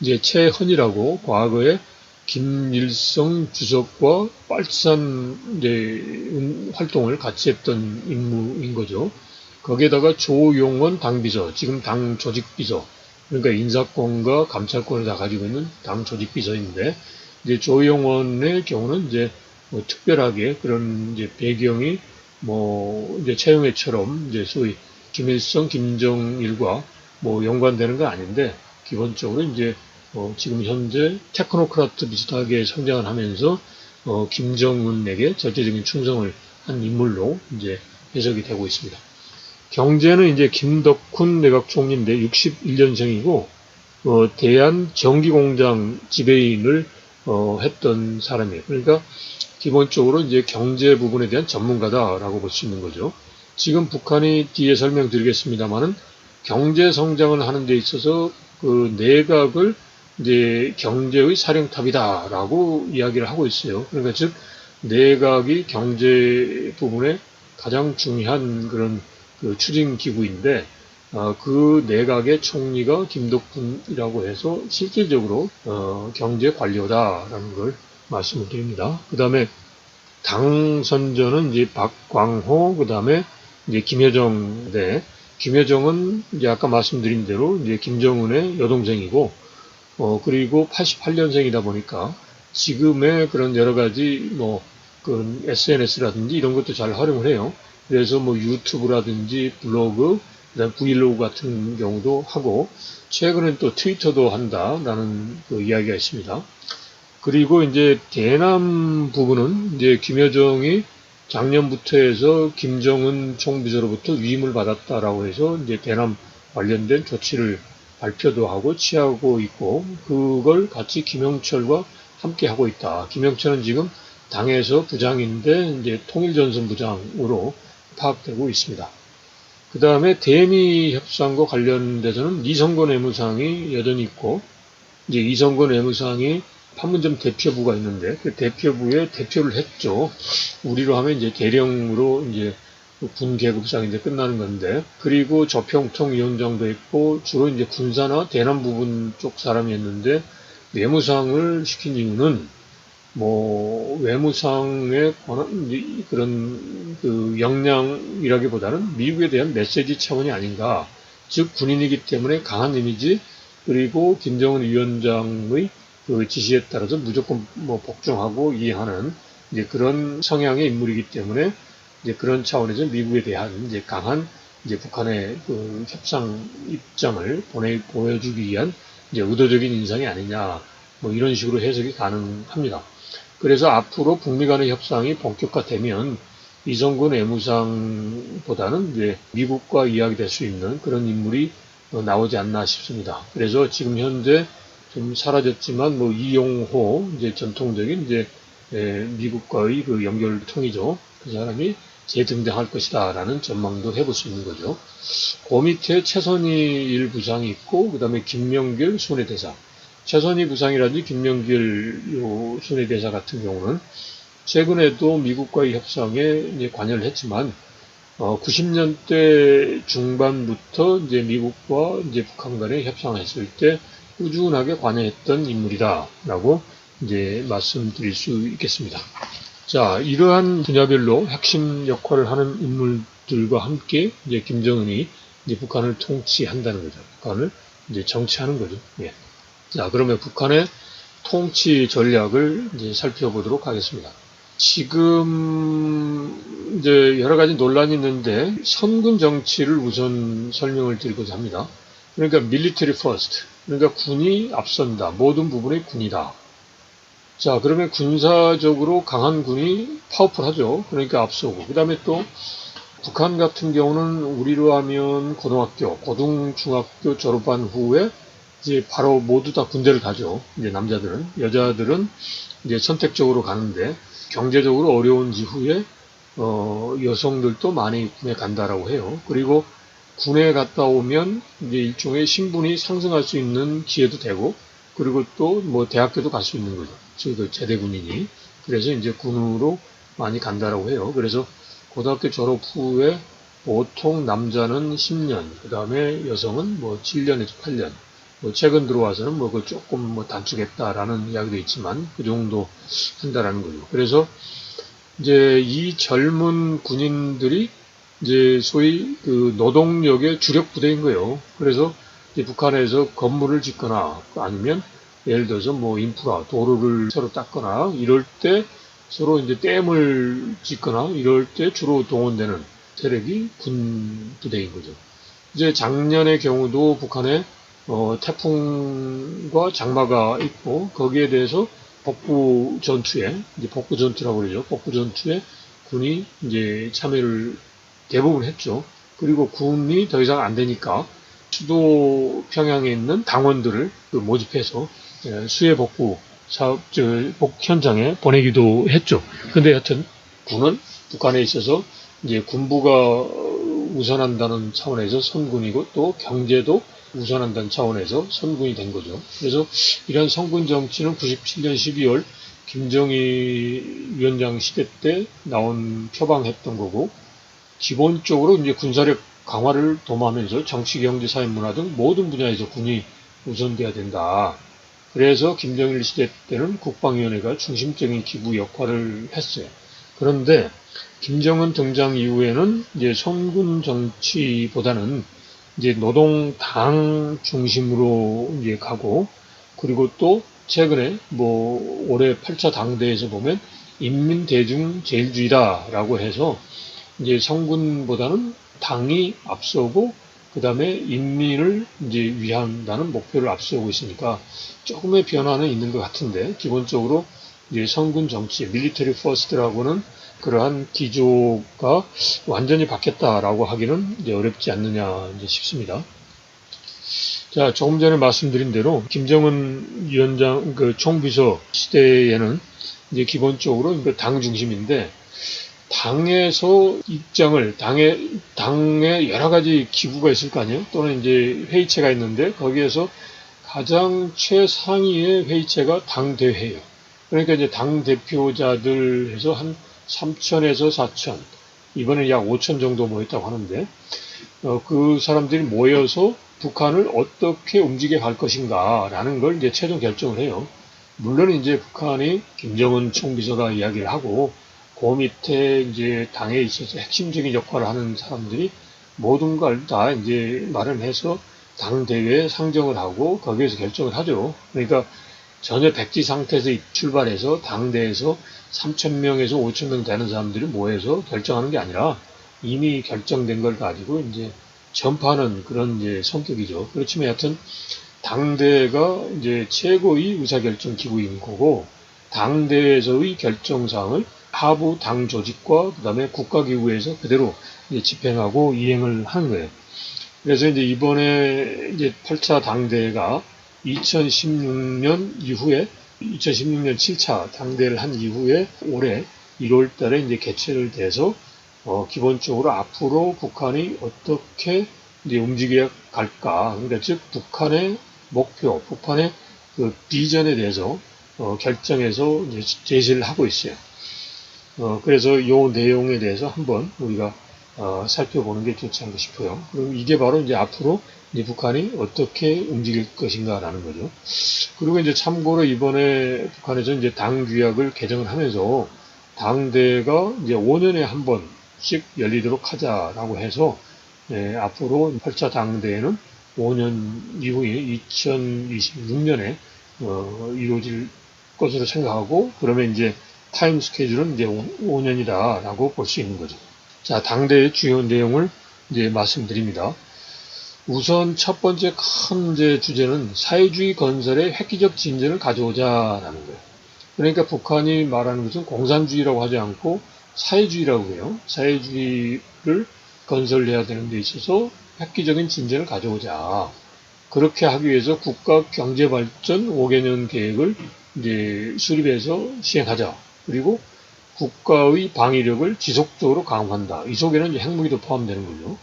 이제 최헌이라고 과거에 김일성 주석과 빨치산 이제 활동을 같이 했던 인물인 거죠. 거기에다가 조용원 당비서, 지금 당 조직비서, 그러니까 인사권과 감찰권을 다 가지고 있는 당 조직비서인데, 이제 조용원의 경우는 이제 뭐 특별하게 그런 이제 배경이 뭐 이제 최영애처럼 이제 소위 김일성, 김정일과 뭐 연관되는 건 아닌데, 기본적으로 이제 지금 현재 테크노크라트 비슷하게 성장을 하면서 김정은에게 절대적인 충성을 한 인물로 이제 해석이 되고 있습니다. 경제는 이제 김덕훈 내각 총리인데 61년생이고 대한전기공장 지배인을 했던 사람이에요. 그러니까 기본적으로 이제 경제 부분에 대한 전문가다라고 볼 수 있는 거죠. 지금 북한이 뒤에 설명드리겠습니다만은 경제 성장을 하는 데 있어서 그 내각을 이제 경제의 사령탑이다라고 이야기를 하고 있어요. 그러니까 즉 내각이 경제 부분에 가장 중요한 그런 그 추진 기구인데 그 내각의 총리가 김덕훈이라고 해서 실질적으로 경제 관료다라는 걸 말씀을 드립니다. 그 다음에 당 선전은 이제 박광호, 그 다음에 이제 김여정인데, 김여정은 이제 아까 말씀드린 대로 이제 김정은의 여동생이고, 그리고 88년생이다 보니까 지금의 그런 여러 가지 뭐, 그 SNS라든지 이런 것도 잘 활용을 해요. 그래서 뭐 유튜브라든지 블로그, 그다음 브이로그 같은 경우도 하고, 최근엔 또 트위터도 한다라는 그 이야기가 있습니다. 그리고 이제 대남 부분은 이제 김여정이 작년부터 해서 김정은 총비서로부터 위임을 받았다라고 해서 이제 대남 관련된 조치를 발표도 하고 취하고 있고, 그걸 같이 김영철과 함께 하고 있다. 김영철은 지금 당에서 부장인데 이제 통일전선 부장으로 파악되고 있습니다. 그 다음에 대미 협상과 관련돼서는 이성건 외무상이 여전히 있고, 이제 이성건 외무상이 판문점 대표부가 있는데 그 대표부에 대표를 했죠. 우리로 하면 이제 대령으로 이제 군 계급상인데 끝나는 건데, 그리고 조평통위원장도 있고 주로 이제 군사나 대남 부분 쪽 사람이었는데, 외무상을 시킨 이유는 뭐 외무상의 그런 그 역량이라기보다는 미국에 대한 메시지 차원이 아닌가. 즉 군인이기 때문에 강한 이미지, 그리고 김정은 위원장의 그 지시에 따라서 무조건 뭐 복종하고 이해하는 이제 그런 성향의 인물이기 때문에 이제 그런 차원에서 미국에 대한 이제 강한 이제 북한의 그 협상 입장을 보여주기 위한 이제 의도적인 인상이 아니냐, 뭐 이런 식으로 해석이 가능합니다. 그래서 앞으로 북미 간의 협상이 본격화되면 이성근 외무상보다는 이제 미국과 이야기될 수 있는 그런 인물이 나오지 않나 싶습니다. 그래서 지금 현재 좀 사라졌지만 뭐 이용호 이제 전통적인 이제 미국과의 그 연결통이죠. 그 사람이 재등장할 것이다라는 전망도 해볼 수 있는 거죠. 그 밑에 최선희 부상이 있고, 그 다음에 김명길 손해대사. 최선희 부상이라든지 김명길 손해대사 같은 경우는 최근에도 미국과의 협상에 이제 관여를 했지만 90년대 중반부터 이제 미국과 이제 북한 간에 협상을 했을 때 꾸준하게 관여했던 인물이다라고 이제 말씀드릴 수 있겠습니다. 자, 이러한 분야별로 핵심 역할을 하는 인물들과 함께 이제 김정은이 이제 북한을 통치한다는 거죠. 북한을 이제 정치하는 거죠. 예. 자, 그러면 북한의 통치 전략을 이제 살펴보도록 하겠습니다. 지금 이제 여러 가지 논란이 있는데 선군 정치를 우선 설명을 드리고자 합니다. 그러니까 military first. 그러니까 군이 앞선다. 모든 부분의 군이다. 자, 그러면 군사적으로 강한 군이 파워풀하죠. 그러니까 앞서고. 그 다음에 또 북한 같은 경우는 우리로 하면 고등학교, 중학교 졸업한 후에 이제 바로 모두 다 군대를 가죠. 이제 남자들은. 여자들은 이제 선택적으로 가는데 경제적으로 어려운 이후에 여성들도 많이 군에 간다라고 해요. 그리고 군에 갔다 오면 이제 일종의 신분이 상승할 수 있는 기회도 되고, 그리고 또 뭐 대학교도 갈 수 있는 거죠. 그 제대군인이. 그래서 이제 군으로 많이 간다라고 해요. 그래서 고등학교 졸업 후에 보통 남자는 10년, 그 다음에 여성은 뭐 7년에서 8년, 뭐 최근 들어와서는 뭐 그 조금 뭐 단축했다라는 이야기도 있지만 그 정도 한다라는 거죠. 그래서 이제 이 젊은 군인들이 이제 소위 그 노동력의 주력 부대인 거예요. 그래서 이제 북한에서 건물을 짓거나 아니면 예를 들어서 뭐 인프라, 도로를 새로 닦거나 이럴 때 서로 이제 댐을 짓거나 이럴 때 주로 동원되는 세력이 군 부대인 거죠. 이제 작년의 경우도 북한에 태풍과 장마가 있고 거기에 대해서 복구 전투에 이제 복구 전투라고 그러죠. 복구 전투에 군이 이제 참여를 대부분 했죠. 그리고 군이 더 이상 안 되니까 수도 평양에 있는 당원들을 모집해서 수해 복구 사업 현장에 보내기도 했죠. 근데 여튼 군은 북한에 있어서 이제 군부가 우선한다는 차원에서 선군이고 또 경제도 우선한다는 차원에서 선군이 된 거죠. 그래서 이런 선군 정치는 97년 12월 김정일 위원장 시대 때 나온 표방했던 거고, 기본적으로 이제 군사력 강화를 도모하면서 정치, 경제, 사회, 문화 등 모든 분야에서 군이 우선돼야 된다. 그래서 김정일 시대 때는 국방위원회가 중심적인 기구 역할을 했어요. 그런데 김정은 등장 이후에는 이제 선군 정치보다는 이제 노동당 중심으로 이제 가고, 그리고 또 최근에 뭐 올해 8차 당대에서 보면 인민대중제일주의다라고 해서 이제 성군보다는 당이 앞서고 그 다음에 인민을 이제 위한다는 목표를 앞세우고 있으니까 조금의 변화는 있는 것 같은데, 기본적으로 이제 성군 정치, 밀리터리 퍼스트라고는 그러한 기조가 완전히 바뀌었다라고 하기는 이제 어렵지 않느냐 이제 싶습니다. 자, 조금 전에 말씀드린 대로 김정은 위원장 그 총비서 시대에는 이제 기본적으로 당 중심인데, 당에서 입장을, 당에 여러 가지 기구가 있을 거 아니에요? 또는 이제 회의체가 있는데, 거기에서 가장 최상위의 회의체가 당대회예요. 그러니까 이제 당대표자들 해서 한 3천에서 4천, 이번에 약 5천 정도 모였다고 하는데, 그 사람들이 모여서 북한을 어떻게 움직여 갈 것인가라는 걸 이제 최종 결정을 해요. 물론 이제 북한이 김정은 총비서가 이야기를 하고, 그 밑에 이제 당에 있어서 핵심적인 역할을 하는 사람들이 모든 걸 다 이제 마련해서 당대회에 상정을 하고 거기에서 결정을 하죠. 그러니까 전혀 백지 상태에서 출발해서 당대에서 3,000명에서 5,000명 되는 사람들이 모여서 결정하는 게 아니라 이미 결정된 걸 가지고 이제 전파하는 그런 이제 성격이죠. 그렇지만 여하튼 당대가 이제 최고의 의사결정 기구인 거고, 당대에서의 결정사항을 하부 당 조직과 그다음에 국가기구에서 그대로 이제 집행하고 이행을 하는 거예요. 그래서 이제 이번에 이제 8차 당대가 2016년 이후에 2016년 7차 당대를 한 이후에 올해 1월 달에 이제 개최를 돼서 기본적으로 앞으로 북한이 어떻게 이제 움직여 갈까, 그러니까 즉 북한의 목표, 북한의 그 비전에 대해서 결정해서 이제 제시를 하고 있어요. 그래서 이 내용에 대해서 한번 우리가 살펴보는 게 좋지 않을까 싶어요. 그럼 이게 바로 이제 앞으로 이제 북한이 어떻게 움직일 것인가라는 거죠. 그리고 이제 참고로 이번에 북한에서 이제 당 규약을 개정을 하면서 당대가 이제 5년에 한 번씩 열리도록 하자라고 해서 앞으로 8차 당대회는 5년 이후에 2026년에 이루어질 것으로 생각하고, 그러면 이제 타임 스케줄은 이제 5년이다라고 볼 수 있는 거죠. 자, 당대의 주요 내용을 이제 말씀드립니다. 우선 첫 번째 큰 이제 주제는 사회주의 건설에 획기적 진전을 가져오자라는 거예요. 그러니까 북한이 말하는 것은 공산주의라고 하지 않고 사회주의라고 해요. 사회주의를 건설해야 되는 데 있어서 획기적인 진전을 가져오자. 그렇게 하기 위해서 국가 경제발전 5개년 계획을 이제 수립해서 시행하자. 그리고 국가의 방위력을 지속적으로 강화한다. 이 속에는 이제 핵무기도 포함되는 거죠.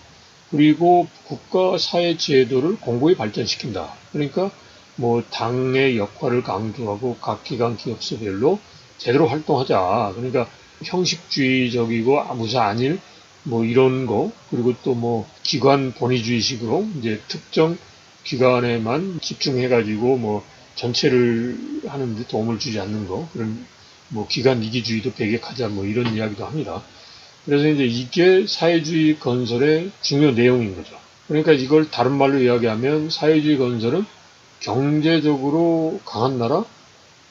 그리고 국가 사회 제도를 공고히 발전시킨다. 그러니까 뭐 당의 역할을 강조하고 각 기관 기업체별로 제대로 활동하자. 그러니까 형식주의적이고 무사 아닐 뭐 이런 거, 그리고 또 뭐 기관 본위주의식으로 이제 특정 기관에만 집중해가지고 뭐 전체를 하는데 도움을 주지 않는 거, 그런 뭐 기관 이기주의도 배격하자 뭐 이런 이야기도 합니다. 그래서 이제 이게 사회주의 건설의 중요 내용인 거죠. 그러니까 이걸 다른 말로 이야기하면 사회주의 건설은 경제적으로 강한 나라,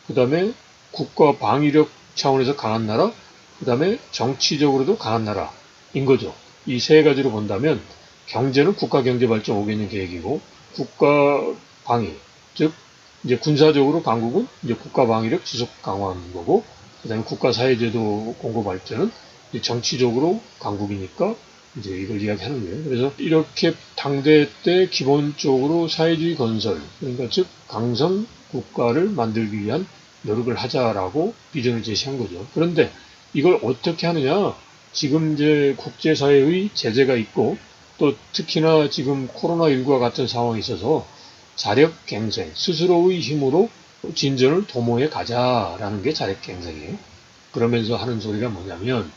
그 다음에 국가 방위력 차원에서 강한 나라, 그 다음에 정치적으로도 강한 나라인 거죠. 이 세 가지로 본다면 경제는 국가경제발전 5개년 계획이고, 국가 방위, 즉 이제 군사적으로 강국은 이제 국가 방위력 지속 강화하는 거고, 그 다음에 국가 사회제도 공고 발전은 정치적으로 강국이니까 이제 이걸 이야기하는 거예요. 그래서 이렇게 당대 때 기본적으로 사회주의 건설, 그러니까 즉 강성 국가를 만들기 위한 노력을 하자라고 비전을 제시한 거죠. 그런데 이걸 어떻게 하느냐? 지금 이제 국제사회의 제재가 있고, 또 특히나 지금 코로나19와 같은 상황이 있어서 자력갱생, 스스로의 힘으로 진전을 도모해 가자라는 게 자력갱생이에요. 그러면서 하는 소리가 뭐냐면,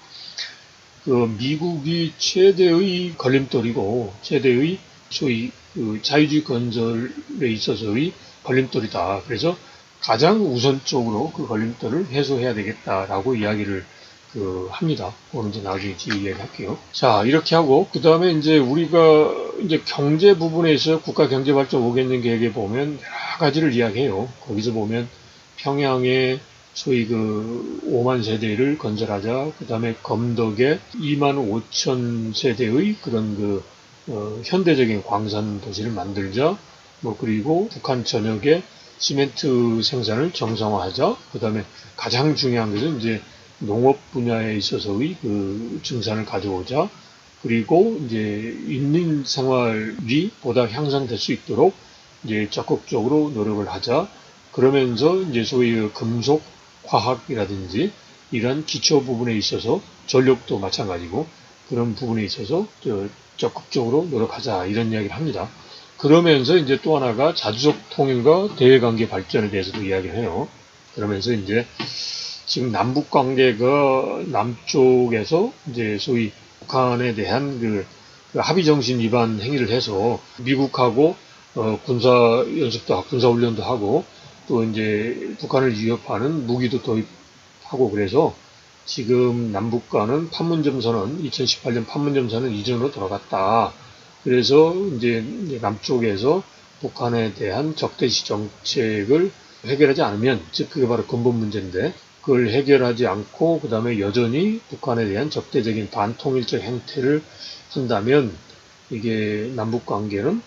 그 미국이 최대의 걸림돌이고, 최대의 소위 그 자유주의 건설에 있어서의 걸림돌이다. 그래서 가장 우선적으로 그 걸림돌을 해소해야 되겠다라고 이야기를 합니다. 그거는 이제 나중에 이야기할게요. 자, 이렇게 하고, 그 다음에 이제 우리가 이제 경제 부분에 있어 국가 경제발전 5개년 계획에 보면 여러 가지를 이야기해요. 거기서 보면 평양에 소위 그 5만 세대를 건설하자. 그 다음에 검덕에 2만 5천 세대의 그런 현대적인 광산 도시를 만들자. 뭐 그리고 북한 전역에 시멘트 생산을 정상화하자. 그 다음에 가장 중요한 것은 이제 농업 분야에 있어서의 그 증산을 가져오자. 그리고 이제 인민 생활이 보다 향상될 수 있도록 이제 적극적으로 노력을 하자. 그러면서 이제 소위 금속 화학이라든지 이런 기초 부분에 있어서 전력도 마찬가지고 그런 부분에 있어서 적극적으로 노력하자 이런 이야기를 합니다. 그러면서 이제 또 하나가 자주적 통일과 대외관계 발전에 대해서도 이야기를 해요. 그러면서 이제 지금 남북 관계가 남쪽에서 이제 소위 북한에 대한 그 합의 정신 위반 행위를 해서 미국하고 군사 연습도 하고 군사 훈련도 하고 또 이제 북한을 위협하는 무기도 도입하고 그래서 지금 남북 간은 판문점 선언 2018년 판문점 선언 이전으로 돌아갔다. 그래서 이제 남쪽에서 북한에 대한 적대시 정책을 해결하지 않으면 즉 그게 바로 근본 문제인데 그걸 해결하지 않고 그 다음에 여전히 북한에 대한 적대적인 반통일적 행태를 한다면 이게 남북 관계는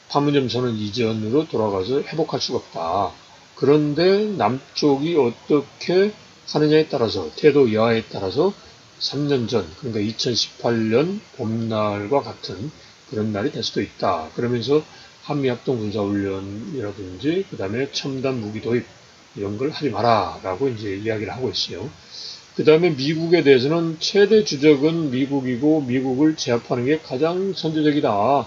판문점 선언 이전으로 돌아가서 회복할 수가 없다. 그런데 남쪽이 어떻게 하느냐에 따라서 태도 여하에 따라서 3년 전 그러니까 2018년 봄날과 같은 그런 날이 될 수도 있다. 그러면서 한미합동 군사훈련이라든지 그 다음에 첨단 무기 도입 이런 걸 하지 마라 라고 이제 이야기를 하고 있어요. 그 다음에 미국에 대해서는 최대 주적은 미국이고 미국을 제압하는 게 가장 선제적이다.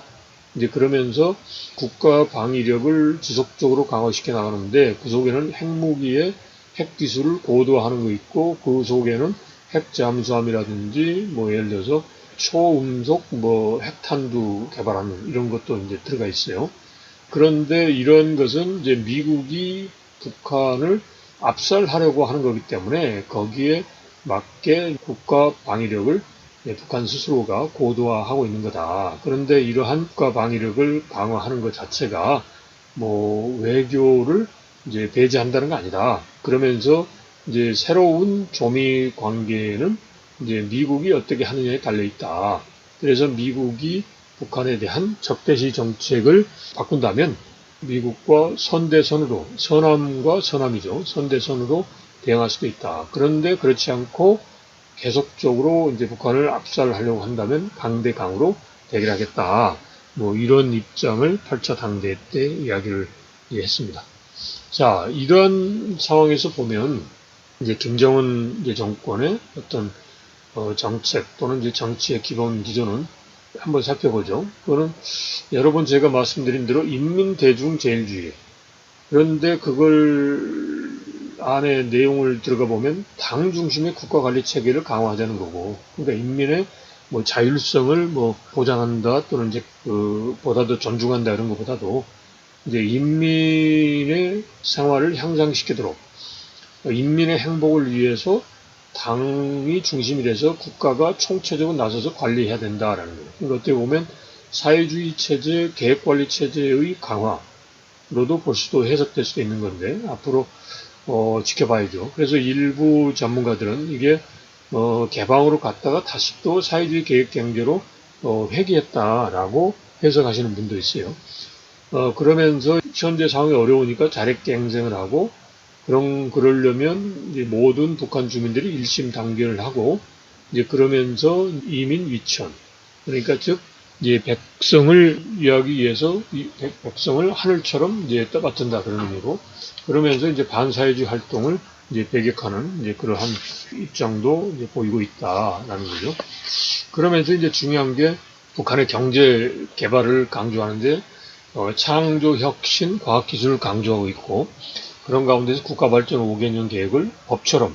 이제 그러면서 국가 방위력을 지속적으로 강화시켜 나가는데 그 속에는 핵무기의 핵기술을 고도화하는 거 있고 그 속에는 핵 잠수함이라든지 뭐 예를 들어서 초음속 뭐 핵탄두 개발하는 이런 것도 이제 들어가 있어요. 그런데 이런 것은 이제 미국이 북한을 압살하려고 하는 거기 때문에 거기에 맞게 국가 방위력을 북한 스스로가 고도화하고 있는 거다. 그런데 이러한 국가 방위력을 강화하는 것 자체가 뭐 외교를 이제 배제한다는 거 아니다. 그러면서 이제 새로운 조미 관계는 이제 미국이 어떻게 하느냐에 달려 있다. 그래서 미국이 북한에 대한 적대시 정책을 바꾼다면 미국과 선대선으로, 서남과 서남이죠. 선대선으로 대응할 수도 있다. 그런데 그렇지 않고 계속적으로 이제 북한을 압살하려고 한다면 강대강으로 대결하겠다. 뭐 이런 입장을 8차 당대 때 이야기를 했습니다. 자, 이러한 상황에서 보면 이제 김정은 이제 정권의 어떤 정책 또는 이제 정치의 기본 기조는 한번 살펴보죠. 그거는 여러 번 제가 말씀드린 대로 인민대중제일주의. 그런데 그걸 안에 내용을 들어가 보면 당 중심의 국가관리 체계를 강화하자는 거고, 그러니까 인민의 뭐 자율성을 뭐 보장한다 또는 이제 보다 더 존중한다 이런 것보다도 이제 인민의 생활을 향상시키도록 인민의 행복을 위해서 당이 중심이 돼서 국가가 총체적으로 나서서 관리해야 된다라는 거예요. 그러니까 어떻게 보면 사회주의 체제, 계획관리 체제의 강화로도 볼 수도 해석될 수도 있는 건데 앞으로 지켜봐야죠. 그래서 일부 전문가들은 이게 개방으로 갔다가 다시 또 사회주의 계획 경제로 회귀했다라고 해석하시는 분도 있어요. 그러면서 현재 상황이 어려우니까 자력 경쟁을 하고 그러려면 이제 모든 북한 주민들이 일심단결을 하고 이제 그러면서 이민 위천 그러니까 즉 이제 백성을 위하기 위해서 백성을 하늘처럼 이제 떠받든다 그런 의미고 그러면서 이제 반사회주의 활동을 이제 배격하는 이제 그러한 입장도 이제 보이고 있다라는 거죠. 그러면서 이제 중요한 게 북한의 경제 개발을 강조하는데 창조 혁신 과학기술을 강조하고 있고 그런 가운데서 국가발전 5개년 계획을 법처럼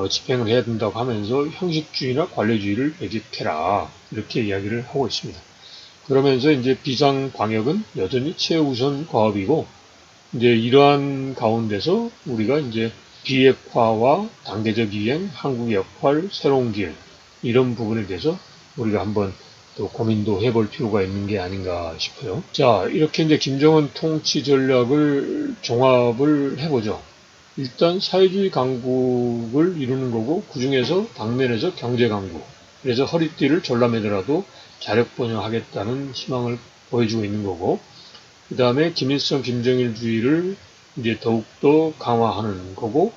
집행을 해야 된다고 하면서 형식주의나 관료주의를 배격해라 이렇게 이야기를 하고 있습니다. 그러면서 이제 비상방역은 여전히 최우선 과업이고 이제 이러한 가운데서 우리가 이제 비핵화와 단계적 이행, 한국의 역할, 새로운 길 이런 부분에 대해서 우리가 한번 또 고민도 해볼 필요가 있는 게 아닌가 싶어요. 자, 이렇게 이제 김정은 통치 전략을 종합을 해보죠. 일단 사회주의 강국을 이루는 거고 그 중에서 당면에서 경제 강국. 그래서 허리띠를 졸라매더라도 자력 번영하겠다는 희망을 보여주고 있는 거고 그 다음에 김일성 김정일주의를 이제 더욱더 강화하는 거고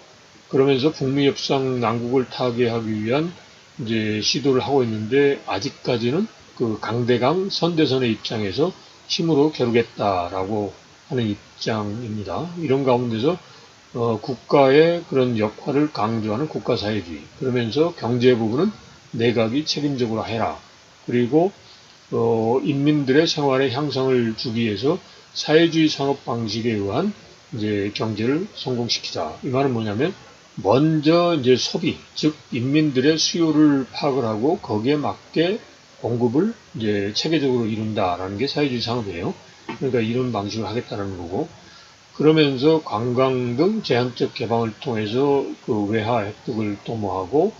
그러면서 북미 협상 난국을 타개하기 위한 이제 시도를 하고 있는데 아직까지는 그 강대강 선대선의 입장에서 힘으로 겨루겠다라고 하는 입장입니다. 이런 가운데서 국가의 그런 역할을 강조하는 국가사회주의 그러면서 경제 부분은 내각이 책임적으로 해라. 그리고 인민들의 생활의 향상을 주기 위해서 사회주의 산업 방식에 의한 이제 경제를 성공시키자. 이 말은 뭐냐면 먼저 이제 소비, 즉 인민들의 수요를 파악을 하고 거기에 맞게 공급을 이제 체계적으로 이룬다라는 게 사회주의 산업이에요. 그러니까 이런 방식을 하겠다는 거고 그러면서 관광 등 제한적 개방을 통해서 그 외화 획득을 도모하고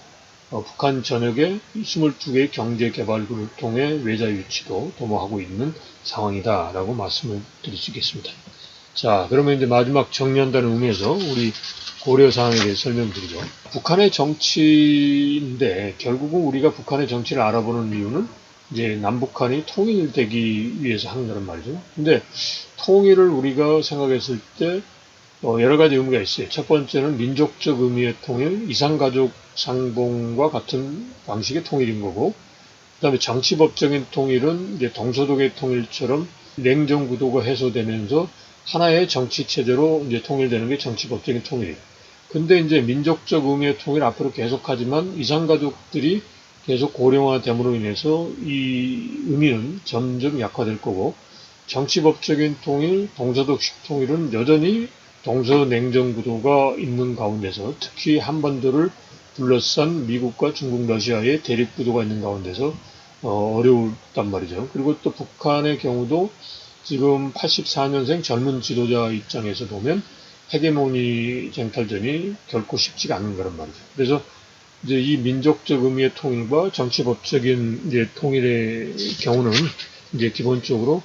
북한 전역에 22개의 경제개발구를 통해 외자 유치도 도모하고 있는 상황이다라고 말씀을 드릴 수 있겠습니다. 자, 그러면 이제 마지막 정리한다는 의미에서 우리 고려 사항에 대해 설명드리죠. 북한의 정치인데 결국은 우리가 북한의 정치를 알아보는 이유는 이제 남북한이 통일되기 위해서 하는 거란 말이죠. 근데 통일을 우리가 생각했을 때 여러 가지 의미가 있어요. 첫 번째는 민족적 의미의 통일, 이산가족 상봉과 같은 방식의 통일인 거고, 그 다음에 정치법적인 통일은 이제 동서독의 통일처럼 냉전 구도가 해소되면서 하나의 정치 체제로 이제 통일되는 게 정치법적인 통일이에요. 근데 이제 민족적 의미의 통일 앞으로 계속하지만 이산가족들이 계속 고령화됨으로 인해서 이 의미는 점점 약화될 거고, 정치법적인 통일, 동서독식 통일은 여전히 동서냉전 구도가 있는 가운데서 특히 한반도를 둘러싼 미국과 중국, 러시아의 대립 구도가 있는 가운데서 어려웠단 말이죠. 그리고 또 북한의 경우도 지금 84년생 젊은 지도자 입장에서 보면 헤게모니 쟁탈전이 결코 쉽지가 않은 거란 말이죠. 그래서 이제 이 민족적 의미의 통일과 정치법적인 이제 통일의 경우는 이제 기본적으로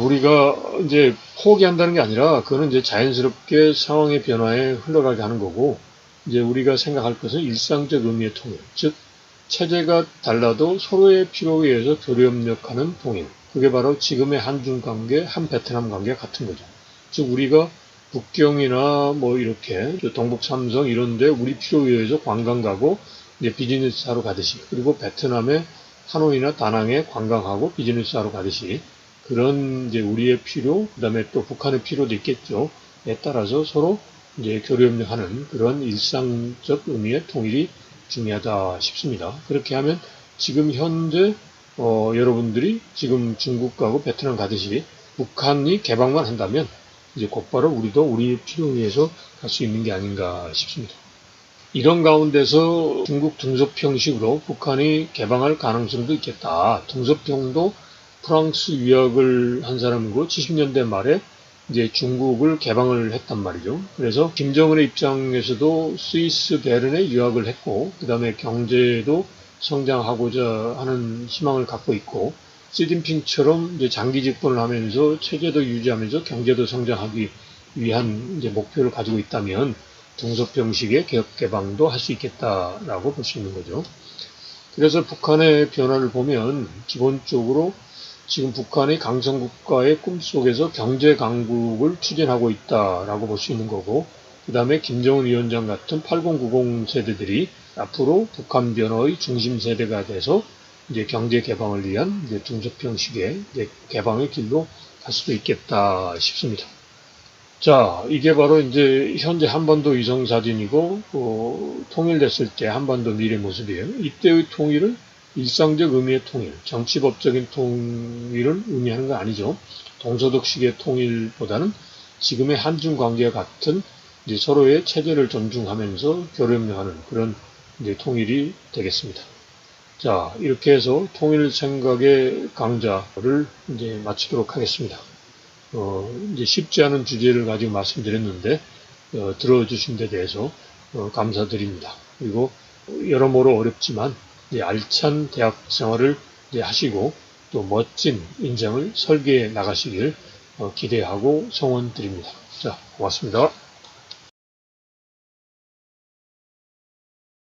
우리가 이제 포기한다는 게 아니라 그거는 이제 자연스럽게 상황의 변화에 흘러가게 하는 거고 이제 우리가 생각할 것은 일상적 의미의 통일, 즉 체제가 달라도 서로의 필요에 의해서 교류협력하는 통일. 그게 바로 지금의 한중 관계, 한베트남 관계 같은 거죠. 즉 우리가 북경이나 뭐 이렇게 동북 삼성 이런데 우리 필요에 의해서 관광 가고 이제 비즈니스 하러 가듯이, 그리고 베트남의 하노이나 다낭에 관광하고 비즈니스 하러 가듯이 그런 이제 우리의 필요, 그 다음에 또 북한의 필요도 있겠죠. 에 따라서 서로 이제 교류협력하는 그런 일상적 의미의 통일이 중요하다 싶습니다. 그렇게 하면 지금 현재 여러분들이 지금 중국 가고 베트남 가듯이 북한이 개방만 한다면 이제 곧바로 우리도 우리의 필요에 의해서 갈 수 있는 게 아닌가 싶습니다. 이런 가운데서 중국 등소평식으로 북한이 개방할 가능성도 있겠다. 등소평도 프랑스 유학을 한 사람이고 70년대 말에 이제 중국을 개방을 했단 말이죠. 그래서 김정은의 입장에서도 스위스 베른에 유학을 했고, 그 다음에 경제도 성장하고자 하는 희망을 갖고 있고, 시진핑처럼 이제 장기 집권을 하면서 체제도 유지하면서 경제도 성장하기 위한 이제 목표를 가지고 있다면 등소평식의 개혁 개방도 할 수 있겠다라고 볼 수 있는 거죠. 그래서 북한의 변화를 보면 기본적으로 지금 북한이 강성국가의 꿈속에서 경제 강국을 추진하고 있다라고 볼 수 있는 거고, 그 다음에 김정은 위원장 같은 8090 세대들이 앞으로 북한 변화의 중심 세대가 돼서 이제 경제 개방을 위한 이제 등소평식의 이제 개방의 길로 갈 수도 있겠다 싶습니다. 자, 이게 바로 이제 현재 한반도 위성 사진이고, 통일됐을 때 한반도 미래 모습이에요. 이때의 통일은 일상적 의미의 통일, 정치법적인 통일을 의미하는 거 아니죠. 동서독식의 통일보다는 지금의 한중 관계와 같은 이제 서로의 체제를 존중하면서 교류협력하는 그런 이제 통일이 되겠습니다. 자, 이렇게 해서 통일 생각의 강좌를 이제 마치도록 하겠습니다. 이제 쉽지 않은 주제를 가지고 말씀드렸는데, 들어주신 데 대해서, 감사드립니다. 그리고, 여러모로 어렵지만, 이제 알찬 대학 생활을 이제 하시고, 또 멋진 인생을 설계해 나가시길, 기대하고 성원드립니다. 자, 고맙습니다.